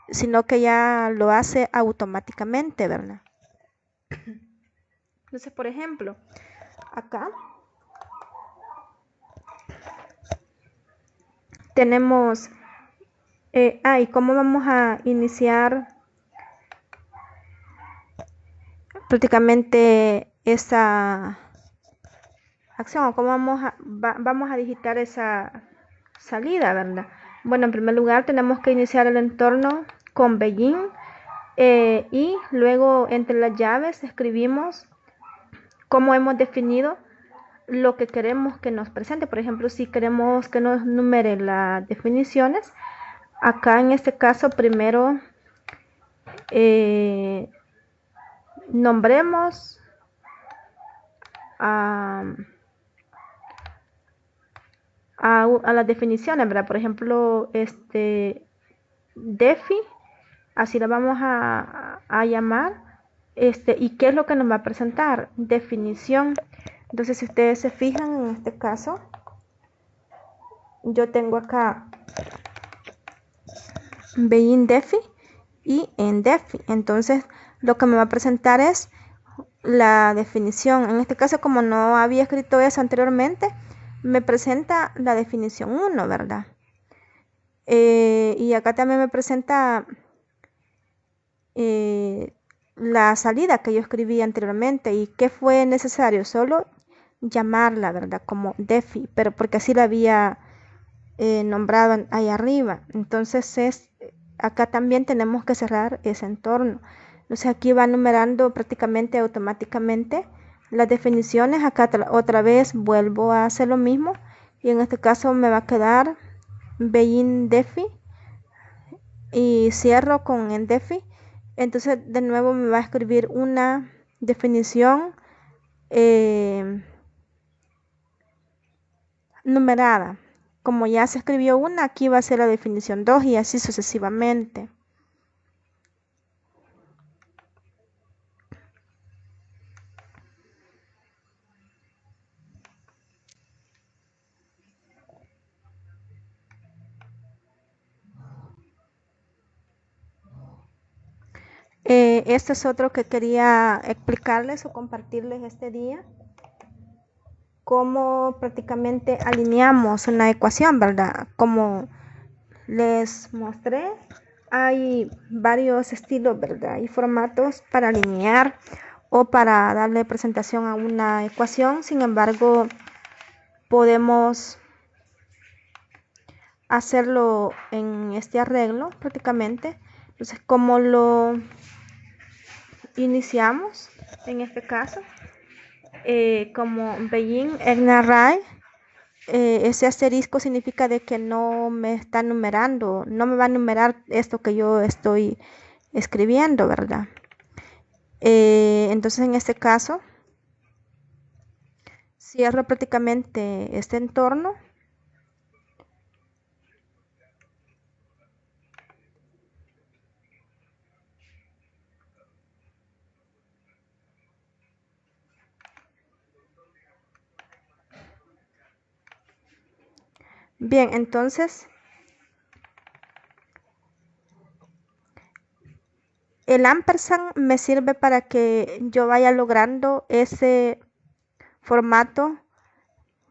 sino que ya lo hace automáticamente, ¿verdad? Entonces, por ejemplo, acá tenemos, ¿y cómo vamos a iniciar prácticamente esa acción? ¿Cómo vamos a digitar esa salida, verdad? Bueno, en primer lugar tenemos que iniciar el entorno con Begin y luego entre las llaves escribimos cómo hemos definido lo que queremos que nos presente. Por ejemplo, si queremos que nos numere las definiciones, acá en este caso primero eh, nombremos a, a las definiciones, ¿verdad? Por ejemplo, defi, así la vamos a llamar, y qué es lo que nos va a presentar, definición. Entonces, si ustedes se fijan en este caso, yo tengo acá begin defi y en DeFi. Entonces lo que me va a presentar es la definición. En este caso, como no había escrito eso anteriormente, me presenta la definición 1, ¿verdad? Y acá también me presenta la salida que yo escribí anteriormente y qué fue necesario, solo llamarla, ¿verdad? Como DeFi, pero porque así la había nombrado ahí arriba. Entonces acá también tenemos que cerrar ese entorno. Entonces aquí va numerando prácticamente automáticamente las definiciones. Acá otra vez vuelvo a hacer lo mismo y en este caso me va a quedar Bein DeFi y cierro con en DeFi. Entonces de nuevo me va a escribir una definición eh, numerada. Como ya se escribió una, aquí va a ser la definición 2 y así sucesivamente. Este es otro que quería explicarles o compartirles este día, cómo prácticamente alineamos una ecuación, ¿verdad? Como les mostré, hay varios estilos, ¿verdad? Y formatos para alinear o para darle presentación a una ecuación. Sin embargo, podemos hacerlo en este arreglo prácticamente. Entonces, ¿cómo lo iniciamos en este caso? Como Beijing Rai, ese asterisco significa de que no me está numerando, no me va a numerar esto que yo estoy escribiendo, ¿verdad? Entonces en este caso cierro prácticamente este entorno. Bien, entonces el ampersand me sirve para que yo vaya logrando ese formato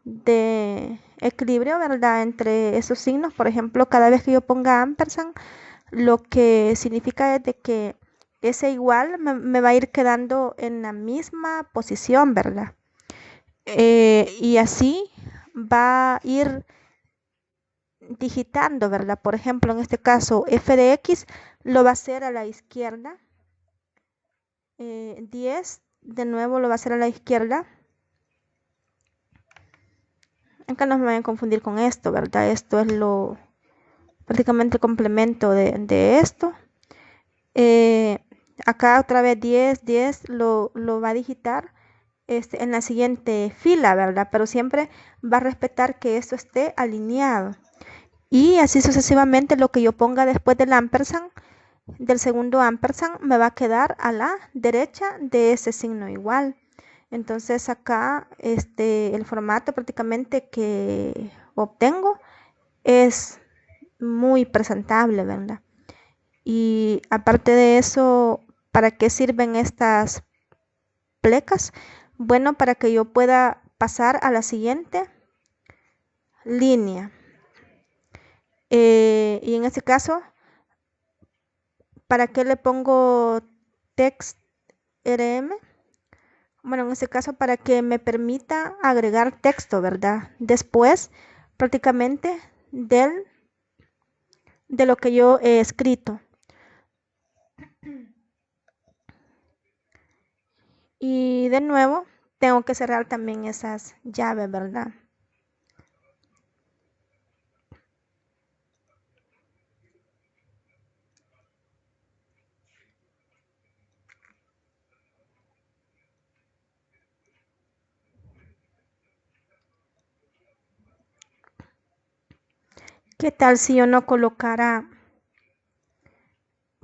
de equilibrio, ¿verdad? Entre esos signos. Por ejemplo, cada vez que yo ponga ampersand, lo que significa es de que ese igual me va a ir quedando en la misma posición, ¿verdad? Y así va a ir digitando, ¿verdad? Por ejemplo, en este caso, f de x lo va a hacer a la izquierda. 10 de nuevo lo va a hacer a la izquierda. Acá no me vayan a confundir con esto, ¿verdad? Esto es lo prácticamente el complemento de esto. Acá otra vez 10 lo va a digitar en la siguiente fila, ¿verdad? Pero siempre va a respetar que esto esté alineado. Y así sucesivamente lo que yo ponga después del ampersand, del segundo ampersand, me va a quedar a la derecha de ese signo igual. Entonces acá el formato prácticamente que obtengo es muy presentable, ¿verdad? Y aparte de eso, ¿para qué sirven estas plecas? Bueno, para que yo pueda pasar a la siguiente línea. Y en este caso, ¿para qué le pongo text rm? Bueno, en este caso para que me permita agregar texto, ¿verdad? Después, prácticamente de lo que yo he escrito. Y de nuevo, tengo que cerrar también esas llaves, ¿verdad? ¿Qué tal si yo no colocara,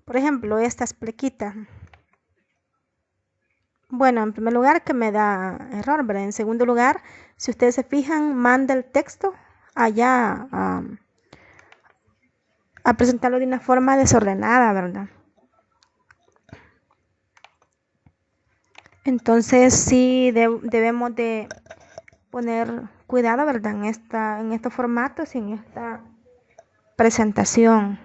por ejemplo, estas plequitas? Bueno, en primer lugar que me da error, ¿verdad? En segundo lugar, si ustedes se fijan, manda el texto allá a presentarlo de una forma desordenada, ¿verdad? Entonces sí debemos de poner cuidado, ¿verdad? En estos formatos y en esta presentación.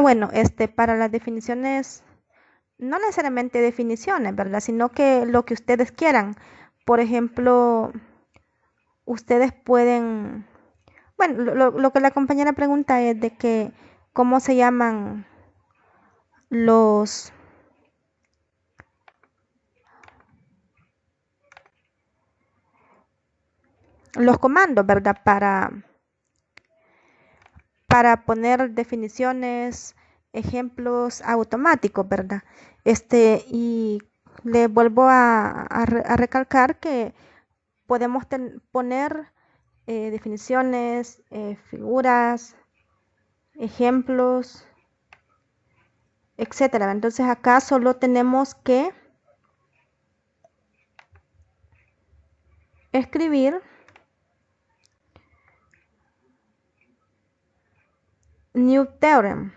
Bueno, para las definiciones, no necesariamente definiciones, ¿verdad? Sino que lo que ustedes quieran. Por ejemplo, ustedes pueden, bueno, lo que la compañera pregunta es de que cómo se llaman los, los comandos, ¿verdad? Para poner definiciones, ejemplos automáticos, ¿verdad? Y le vuelvo a recalcar que podemos poner definiciones, figuras, ejemplos, etcétera. Entonces acá solo tenemos que escribir new theorem.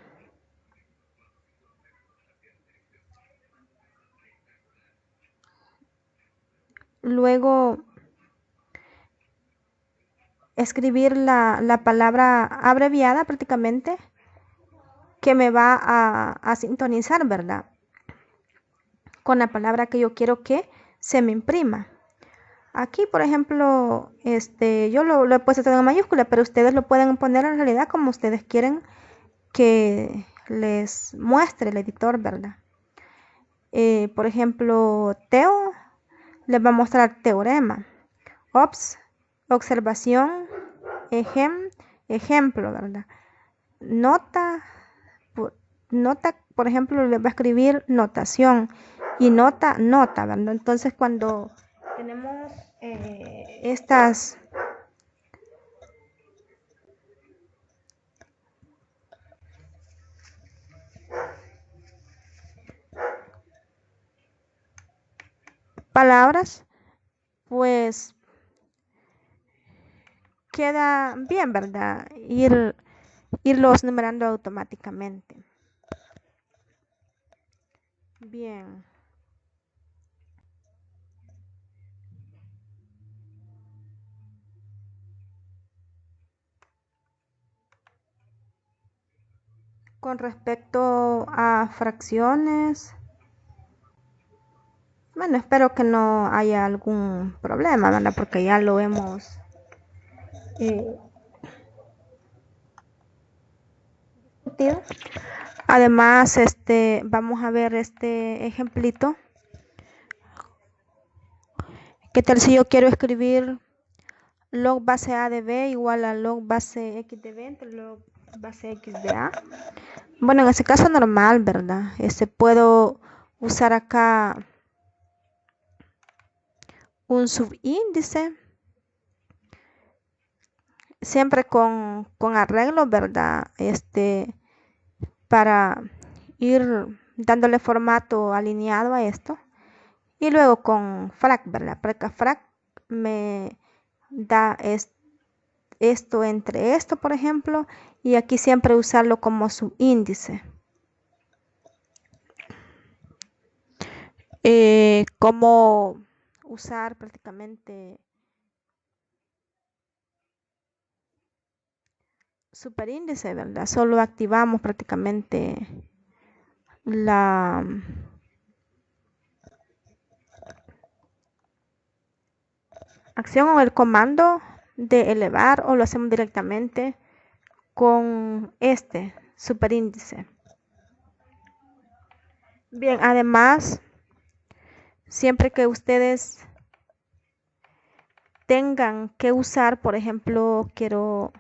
Luego escribir la palabra abreviada prácticamente que me va a sintonizar, ¿verdad? Con la palabra que yo quiero que se me imprima. Aquí, por ejemplo, yo lo he puesto todo en mayúscula, pero ustedes lo pueden poner en realidad como ustedes quieren que les muestre el editor, ¿verdad? Por ejemplo, Teo les va a mostrar teorema, ops, observación, ejemplo, ¿verdad? Nota, nota, por ejemplo, les va a escribir notación y nota, ¿verdad? Entonces, cuando tenemos estas palabras, pues queda bien, ¿verdad? Irlos numerando automáticamente. Bien. Con respecto a fracciones, bueno, espero que no haya algún problema, ¿verdad? Porque ya lo hemos eh, discutido. Además, vamos a ver este ejemplito. ¿Qué tal si yo quiero escribir log base A de B igual a log base X de B entre log base X de A? Bueno, en ese caso normal, ¿verdad? Puedo usar acá un subíndice, siempre con arreglo, ¿verdad? Para ir dándole formato alineado a esto. Y luego con frac, ¿verdad? Porque frac me da esto entre esto, por ejemplo, y aquí siempre usarlo como subíndice. Cómo usar prácticamente superíndice, ¿verdad? Solo activamos prácticamente la acción o el comando de elevar o lo hacemos directamente con este superíndice. Bien, además, siempre que ustedes tengan que usar, por ejemplo, quiero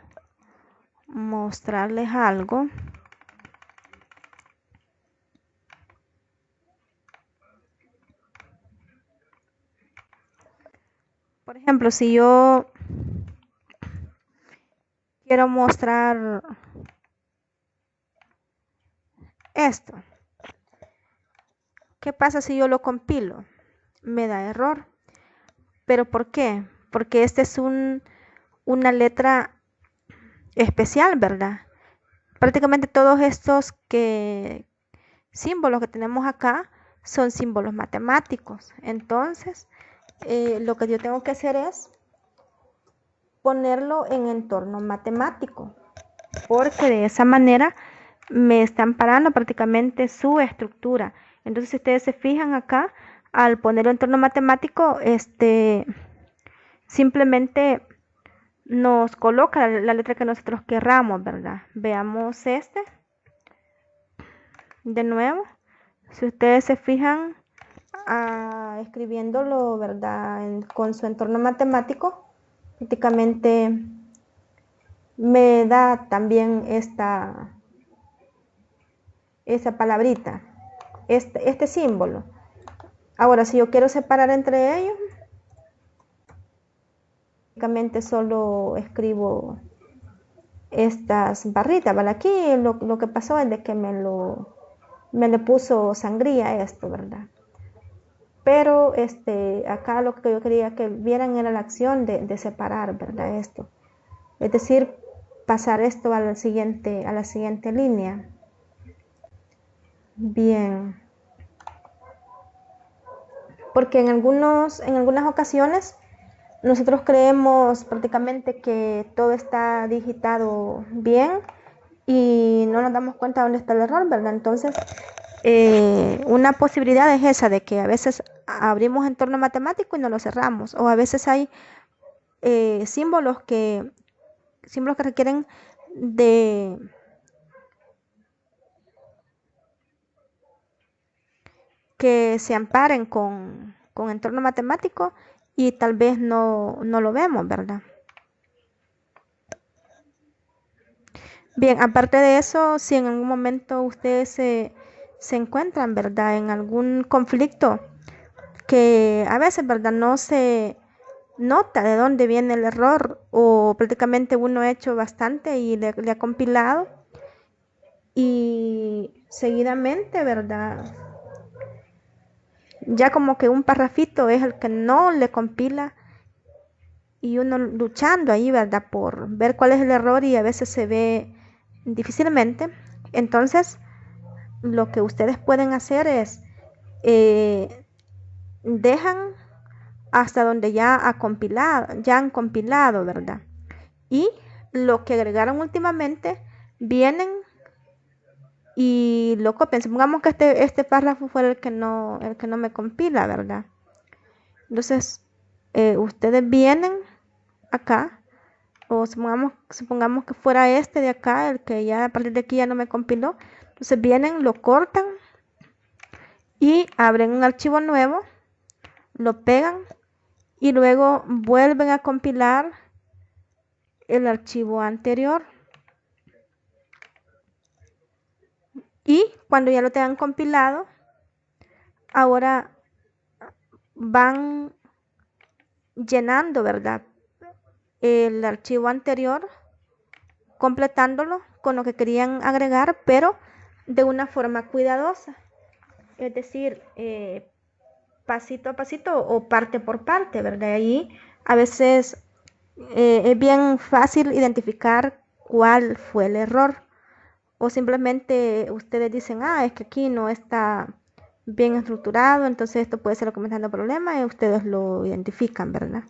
mostrarles algo. Por ejemplo, si yo quiero mostrar esto, ¿qué pasa si yo lo compilo? Me da error. ¿Pero por qué? Porque este es un una letra especial, ¿verdad? Prácticamente todos estos símbolos que tenemos acá son símbolos matemáticos. Entonces, lo que yo tengo que hacer es ponerlo en entorno matemático, porque de esa manera me están parando prácticamente su estructura. Entonces, si ustedes se fijan acá, al ponerlo en entorno matemático, simplemente nos coloca la letra que nosotros querramos, ¿verdad? Veamos de nuevo. Si ustedes se fijan, escribiéndolo, ¿verdad? Con su entorno matemático, prácticamente me da también esa palabrita, este símbolo. Ahora, si yo quiero separar entre ellos, prácticamente solo escribo estas barritas, ¿vale? Aquí lo que pasó es de que me le puso sangría esto, ¿verdad? Pero acá lo que yo quería que vieran era la acción de separar, ¿verdad? Esto. Es decir, pasar esto a la siguiente línea. Bien. Porque en algunas ocasiones nosotros creemos prácticamente que todo está digitado bien y no nos damos cuenta dónde está el error, ¿verdad? Entonces, una posibilidad es esa, de que a veces abrimos entorno matemático y no lo cerramos, o a veces hay símbolos que requieren de que se amparen con entorno matemático y tal vez no lo vemos, ¿verdad? Bien, aparte de eso, si en algún momento ustedes se encuentran, ¿verdad?, en algún conflicto que a veces, ¿verdad?, no se nota de dónde viene el error, o prácticamente uno ha hecho bastante y le ha compilado y seguidamente, ¿verdad?, ya como que un parrafito es el que no le compila y uno luchando ahí, ¿verdad?, por ver cuál es el error y a veces se ve difícilmente. Entonces, lo que ustedes pueden hacer es dejan hasta donde ya han compilado, ¿verdad? Y lo que agregaron últimamente vienen y lo copian. Supongamos que este párrafo fue el que no me compila, ¿verdad? Entonces, ustedes vienen acá, o supongamos que fuera este de acá, el que ya a partir de aquí ya no me compiló. Entonces vienen, lo cortan y abren un archivo nuevo, lo pegan y luego vuelven a compilar el archivo anterior. Y cuando ya lo tengan compilado, ahora van llenando, ¿verdad?, el archivo anterior, completándolo con lo que querían agregar, pero de una forma cuidadosa. Es decir, pasito a pasito o parte por parte, ¿verdad? Ahí a veces es bien fácil identificar cuál fue el error. O simplemente ustedes dicen, es que aquí no está bien estructurado, entonces esto puede ser lo que me está dando problema y ustedes lo identifican, ¿verdad?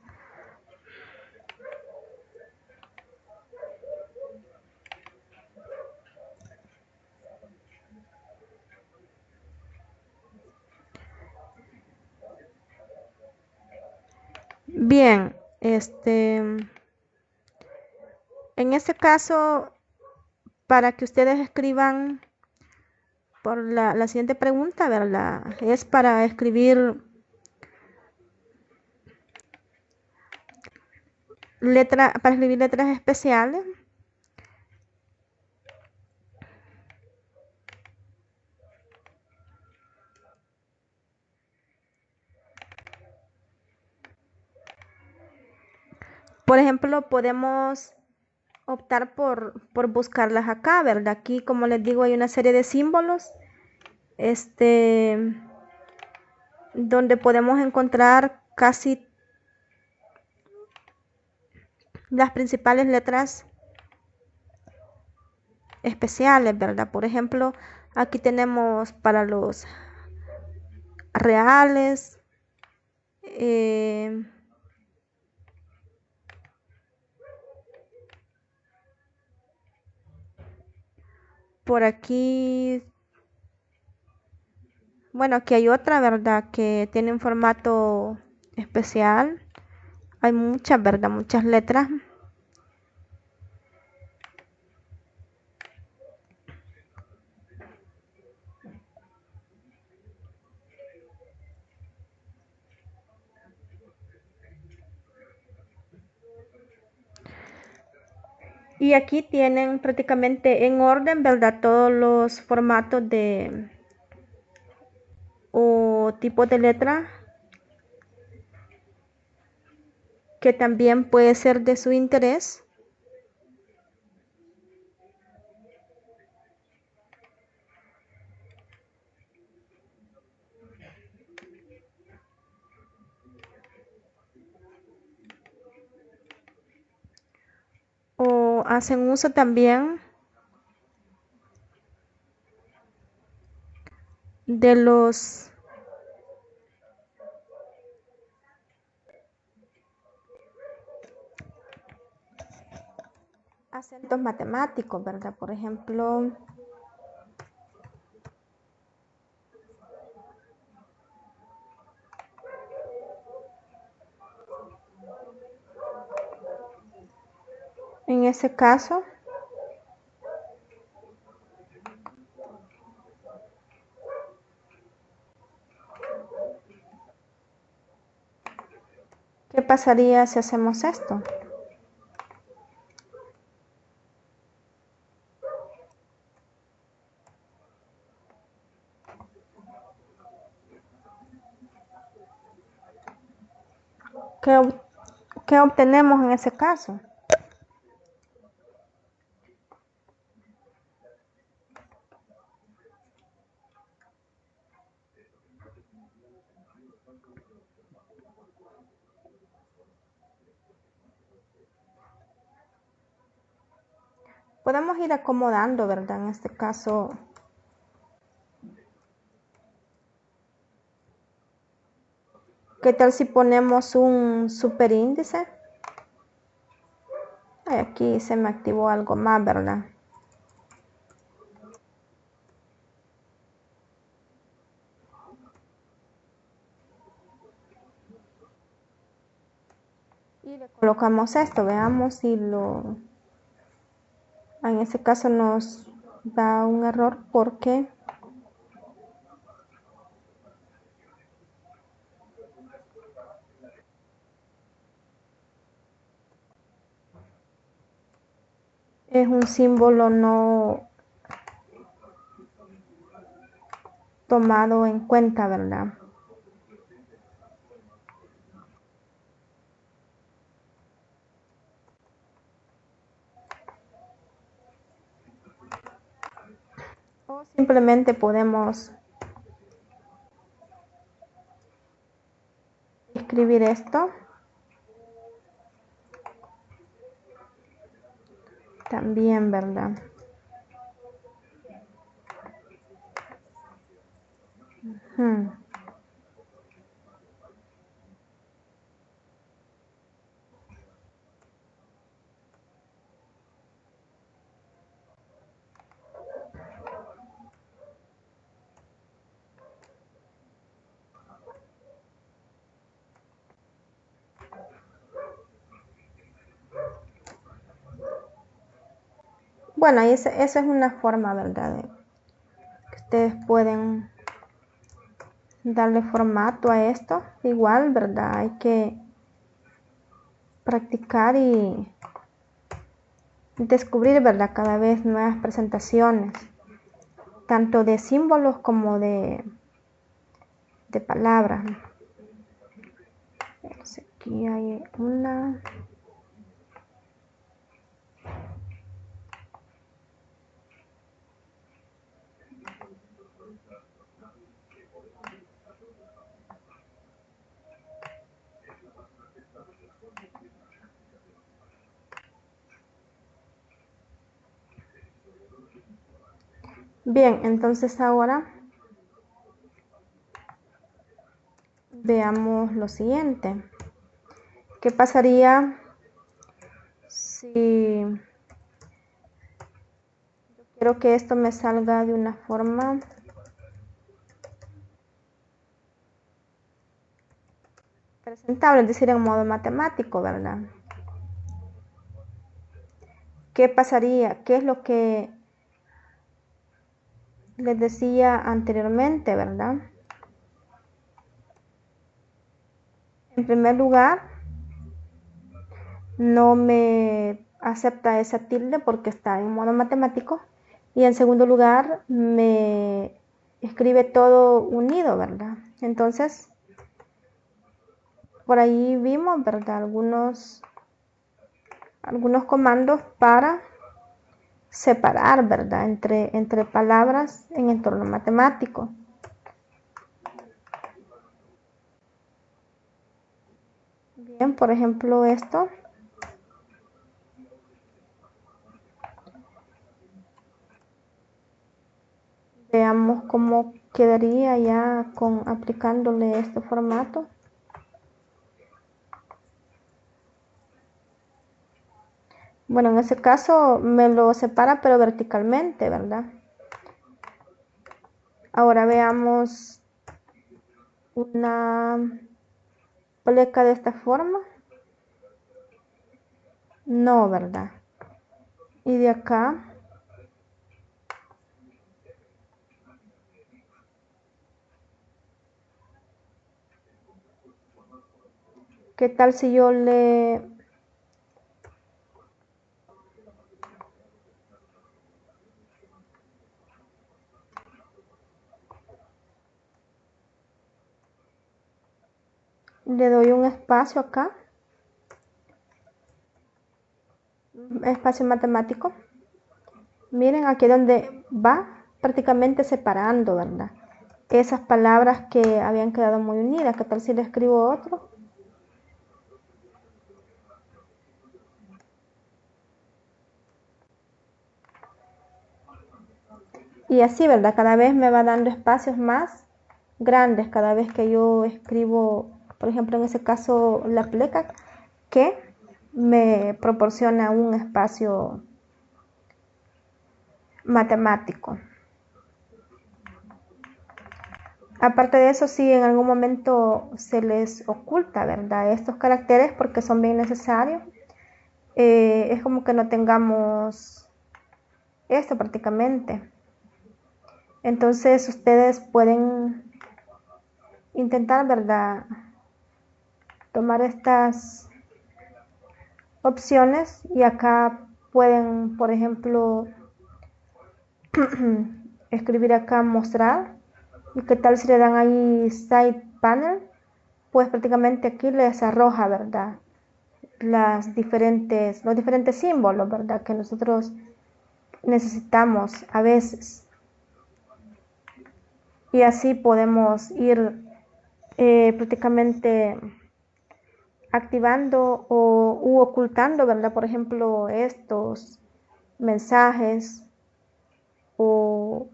Bien, en este caso, para que ustedes escriban por la siguiente pregunta, ¿verdad? Es para escribir letras especiales. Por ejemplo, podemos optar por buscarlas acá, ¿verdad? Aquí, como les digo, hay una serie de símbolos, donde podemos encontrar casi las principales letras especiales, ¿verdad? Por ejemplo, aquí tenemos para los reales, eh, por aquí, bueno, aquí hay otra, ¿verdad? Que tiene un formato especial. Hay muchas, ¿verdad? Muchas letras. Y aquí tienen prácticamente en orden, ¿verdad? Todos los formatos de o tipos de letra que también puede ser de su interés. O hacen uso también de los acentos matemáticos, ¿verdad? Por ejemplo, en ese caso, ¿qué pasaría si hacemos esto? ¿Qué, qué obtenemos en ese caso? Podemos ir acomodando, ¿verdad? En este caso, ¿qué tal si ponemos un superíndice? Ay, aquí se me activó algo más, ¿verdad? Y le colocamos esto, veamos si lo... En ese caso nos da un error porque es un símbolo no tomado en cuenta, ¿verdad? O simplemente podemos escribir esto también, ¿verdad? Hmm. Bueno, esa es una forma, ¿verdad? De que ustedes pueden darle formato a esto. Igual, ¿verdad? Hay que practicar y descubrir, ¿verdad? Cada vez nuevas presentaciones, tanto de símbolos como de palabras. Aquí hay una. Bien, entonces ahora veamos lo siguiente. ¿Qué pasaría si quiero que esto me salga de una forma presentable, es decir, en modo matemático, ¿verdad? ¿Qué pasaría? ¿Qué es lo que les decía anteriormente, verdad? En primer lugar, no me acepta esa tilde porque está en modo matemático. Y en segundo lugar, me escribe todo unido, ¿verdad? Entonces, por ahí vimos, ¿verdad? Algunos comandos para separar, ¿verdad? Entre palabras en entorno matemático. Bien, por ejemplo, esto. Veamos cómo quedaría ya aplicándole este formato. Bueno, en ese caso me lo separa pero verticalmente, ¿verdad? Ahora veamos una pleca de esta forma. No, ¿verdad? Y de acá, ¿qué tal si yo le doy un espacio acá? Espacio matemático. Miren aquí donde va prácticamente separando, ¿verdad? Esas palabras que habían quedado muy unidas. ¿Qué tal si le escribo otro? Y así, ¿verdad? Cada vez me va dando espacios más grandes cada vez que yo escribo, por ejemplo, en ese caso, la pleca, que me proporciona un espacio matemático. Aparte de eso, si en algún momento se les oculta, ¿verdad? Estos caracteres porque son bien necesarios. Es como que no tengamos esto prácticamente. Entonces ustedes pueden intentar, ¿verdad? Tomar estas opciones y acá pueden, por ejemplo, escribir acá mostrar. ¿Y qué tal si le dan ahí side panel? Pues prácticamente aquí les arroja, ¿verdad? Los diferentes símbolos, ¿verdad? Que nosotros necesitamos a veces. Y así podemos ir prácticamente activando u ocultando, ¿verdad? Por ejemplo, estos mensajes o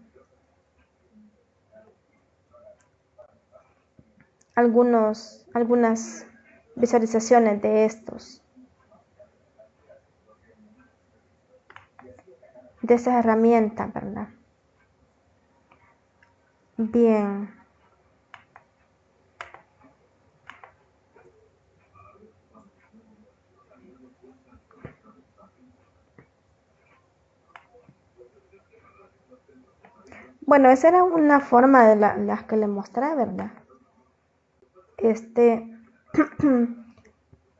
algunas visualizaciones de esas herramientas, ¿verdad? Bien. Bueno, esa era una forma de las que le mostré, ¿verdad?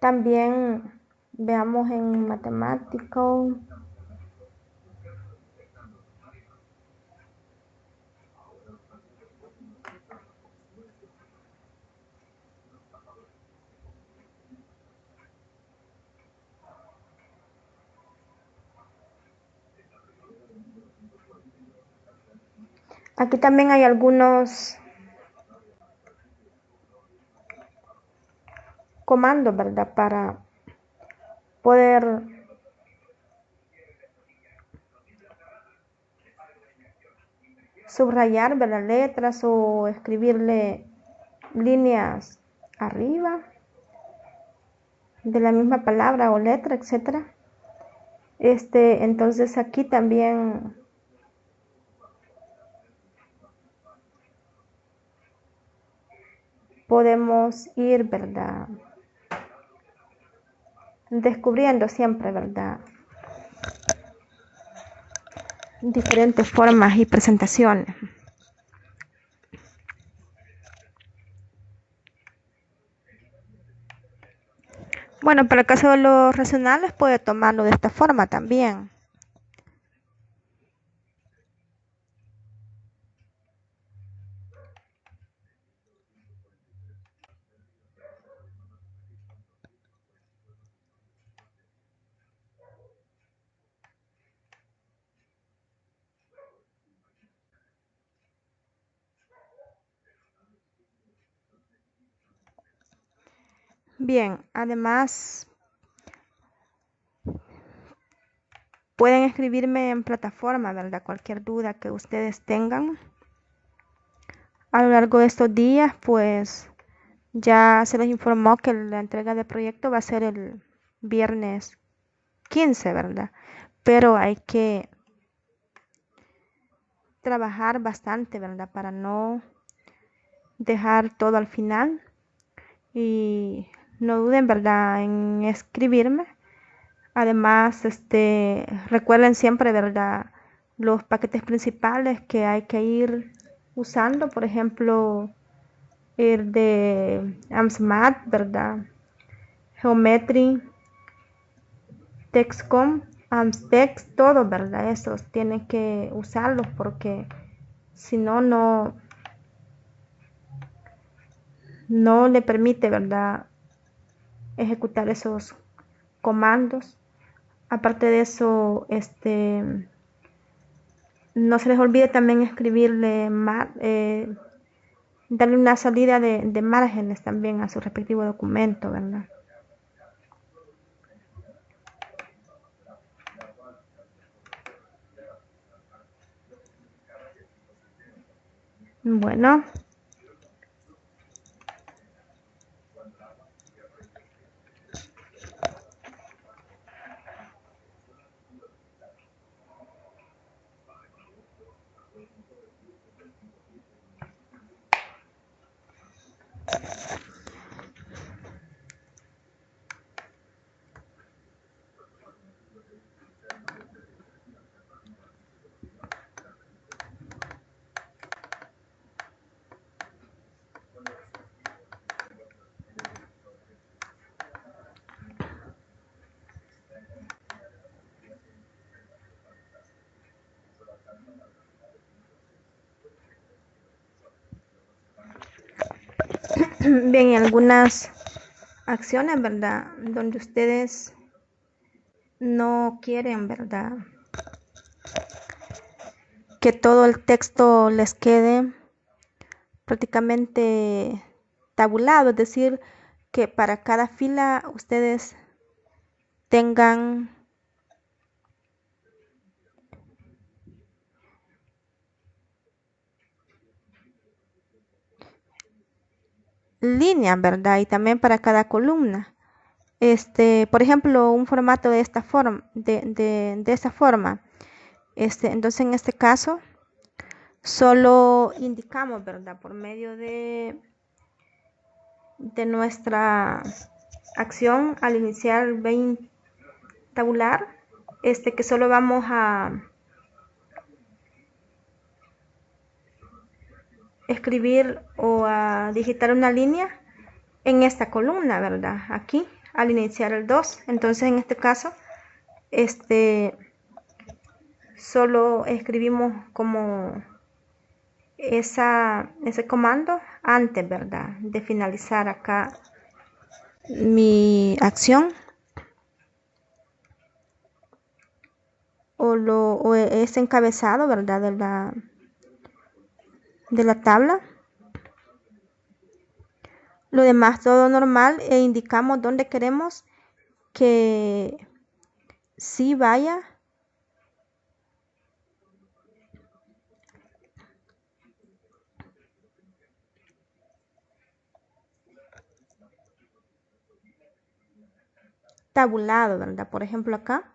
También veamos en matemático. Aquí también hay algunos comandos, ¿verdad? Para poder subrayar, ¿verdad?, letras o escribirle líneas arriba de la misma palabra o letra, etcétera. Entonces aquí también podemos ir, ¿verdad?, descubriendo siempre, ¿verdad?, diferentes formas y presentaciones. Bueno, para el caso de los racionales puede tomarlo de esta forma también. Bien, además pueden escribirme en plataforma, ¿verdad? Cualquier duda que ustedes tengan a lo largo de estos días, pues ya se les informó que la entrega de proyecto va a ser el viernes 15, ¿verdad? Pero hay que trabajar bastante, ¿verdad? Para no dejar todo al final. Y no duden, ¿verdad?, en escribirme. Además, recuerden siempre, ¿verdad?, los paquetes principales que hay que ir usando, por ejemplo, el de AMSMAT, ¿verdad?, Geometry, Texcom, AMSTex, todo, ¿verdad? Esos tienen que usarlos porque si no, no le permite, ¿verdad?, ejecutar esos comandos. Aparte de eso, no se les olvide también escribirle, darle una salida de márgenes también a su respectivo documento, ¿verdad? Bueno, bien, y algunas acciones, ¿verdad?, donde ustedes no quieren, ¿verdad?, que todo el texto les quede prácticamente tabulado, es decir, que para cada fila ustedes tengan líneas, ¿verdad? Y también para cada columna. Por ejemplo, un formato de esta forma, de esta forma. Entonces, en este caso, solo indicamos, ¿verdad?, por medio de nuestra acción al iniciar el vein tabular, que solo vamos a escribir o a digitar una línea en esta columna, ¿verdad? Aquí, al iniciar el 2. Entonces, en este caso, solo escribimos como ese comando antes, ¿verdad?, de finalizar acá mi acción o ese encabezado, ¿verdad?, de la tabla. Lo demás todo normal e indicamos dónde queremos que sí vaya tabulado, ¿verdad? Por ejemplo, acá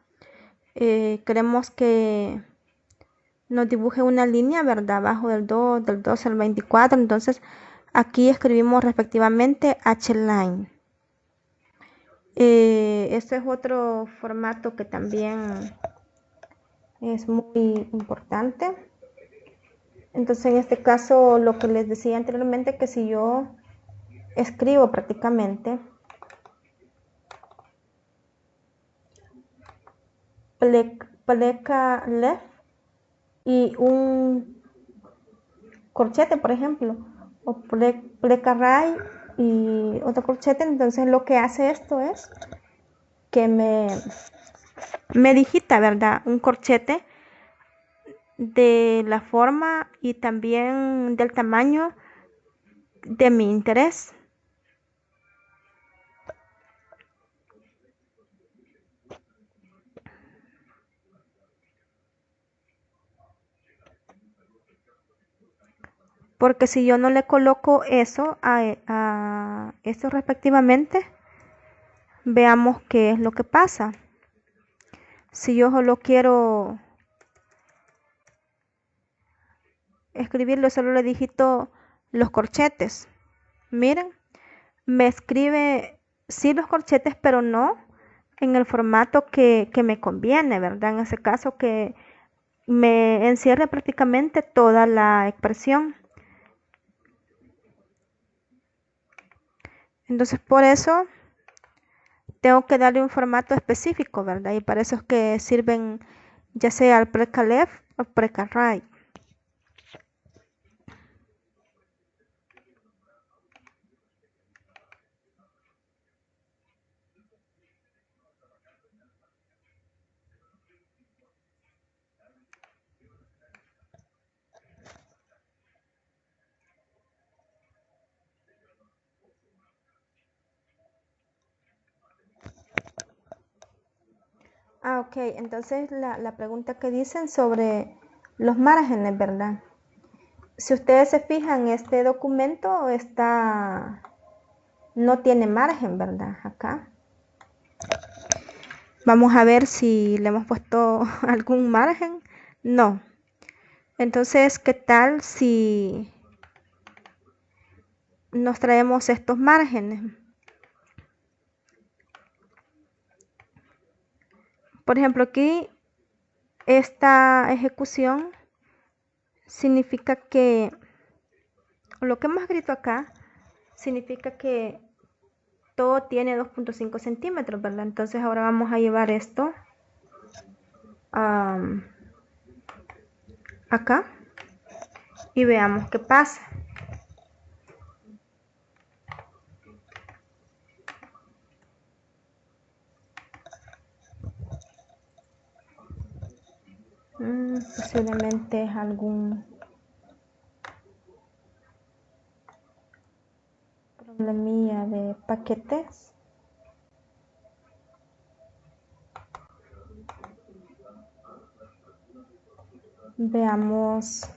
queremos que nos dibuje una línea, ¿verdad? Abajo del 2 al 24. Entonces, aquí escribimos respectivamente H-line. Este es otro formato que también es muy importante. Entonces, en este caso, lo que les decía anteriormente, que si yo escribo prácticamente pleca left y un corchete, por ejemplo, o pleca right y otro corchete, entonces lo que hace esto es que me digita, ¿verdad? Un corchete de la forma y también del tamaño de mi interés. Porque si yo no le coloco eso a esto respectivamente, veamos qué es lo que pasa. Si yo solo quiero escribirlo, solo le digito los corchetes. Miren, me escribe sí los corchetes, pero no en el formato que me conviene, ¿verdad? En ese caso que me encierre prácticamente toda la expresión. Entonces, por eso tengo que darle un formato específico, ¿verdad? Y para eso es que sirven ya sea el preca left o preca right. Ok, entonces la pregunta que dicen sobre los márgenes, ¿verdad? Si ustedes se fijan, este documento no tiene margen, ¿verdad? Acá. Vamos a ver si le hemos puesto algún margen. No. Entonces, ¿qué tal si nos traemos estos márgenes? Por ejemplo, aquí esta ejecución significa que lo que hemos escrito acá significa que todo tiene 2.5 centímetros, ¿verdad? Entonces ahora vamos a llevar esto acá y veamos qué pasa. Posiblemente es algún problemilla de paquetes. Veamos.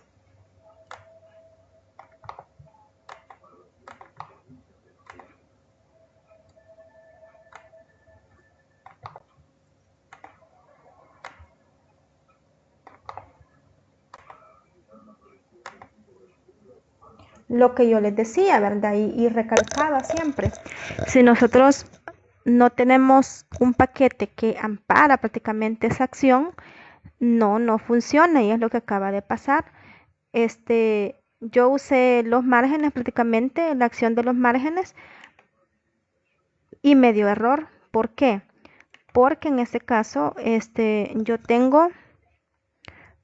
Lo que yo les decía, ¿verdad? Y recalcaba siempre. Si nosotros no tenemos un paquete que ampara prácticamente esa acción, no funciona y es lo que acaba de pasar. Yo usé los márgenes prácticamente, la acción de los márgenes y me dio error. ¿Por qué? Porque en este caso,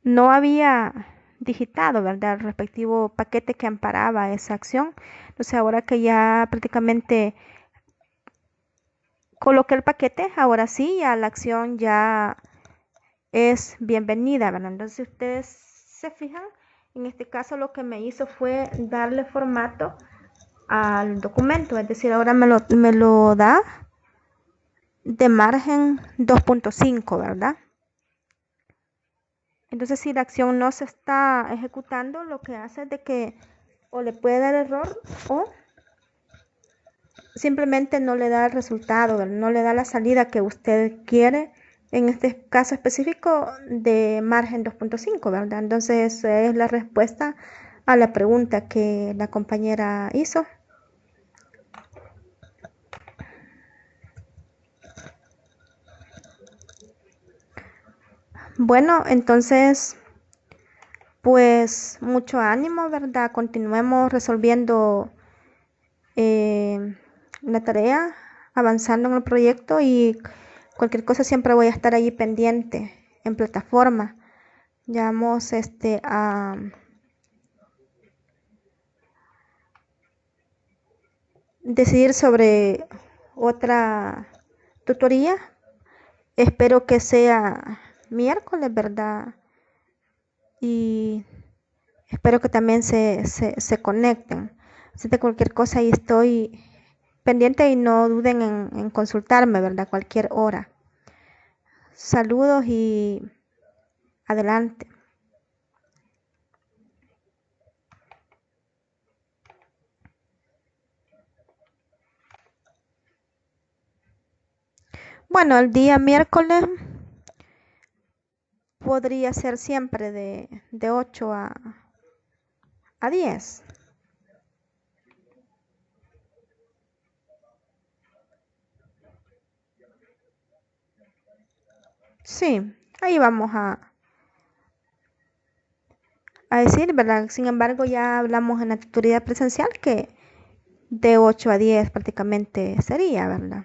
no había digitado, ¿verdad? El respectivo paquete que amparaba esa acción. Entonces ahora que ya prácticamente coloqué el paquete, ahora sí, ya la acción ya es bienvenida, ¿verdad? Entonces, si ustedes se fijan, en este caso lo que me hizo fue darle formato al documento, es decir, ahora me lo da de margen 2.5, ¿verdad? Entonces, si la acción no se está ejecutando, lo que hace es de que o le puede dar error o simplemente no le da el resultado, ¿verdad? No le da la salida que usted quiere, en este caso específico de margen 2.5, ¿verdad? Entonces, esa es la respuesta a la pregunta que la compañera hizo. Bueno, entonces, pues mucho ánimo, ¿verdad? Continuemos resolviendo la tarea, avanzando en el proyecto y cualquier cosa siempre voy a estar ahí pendiente en plataforma. Ya vamos a decidir sobre otra tutoría. Espero que sea miércoles, ¿verdad? Y espero que también se conecten. Así que cualquier cosa ahí estoy pendiente y no duden en consultarme, ¿verdad? Cualquier hora. Saludos y adelante. Bueno, el día miércoles podría ser siempre de 8 a 10. Sí, ahí vamos a decir, ¿verdad? Sin embargo, ya hablamos en la tutoría presencial que de 8 a 10 prácticamente sería, ¿verdad?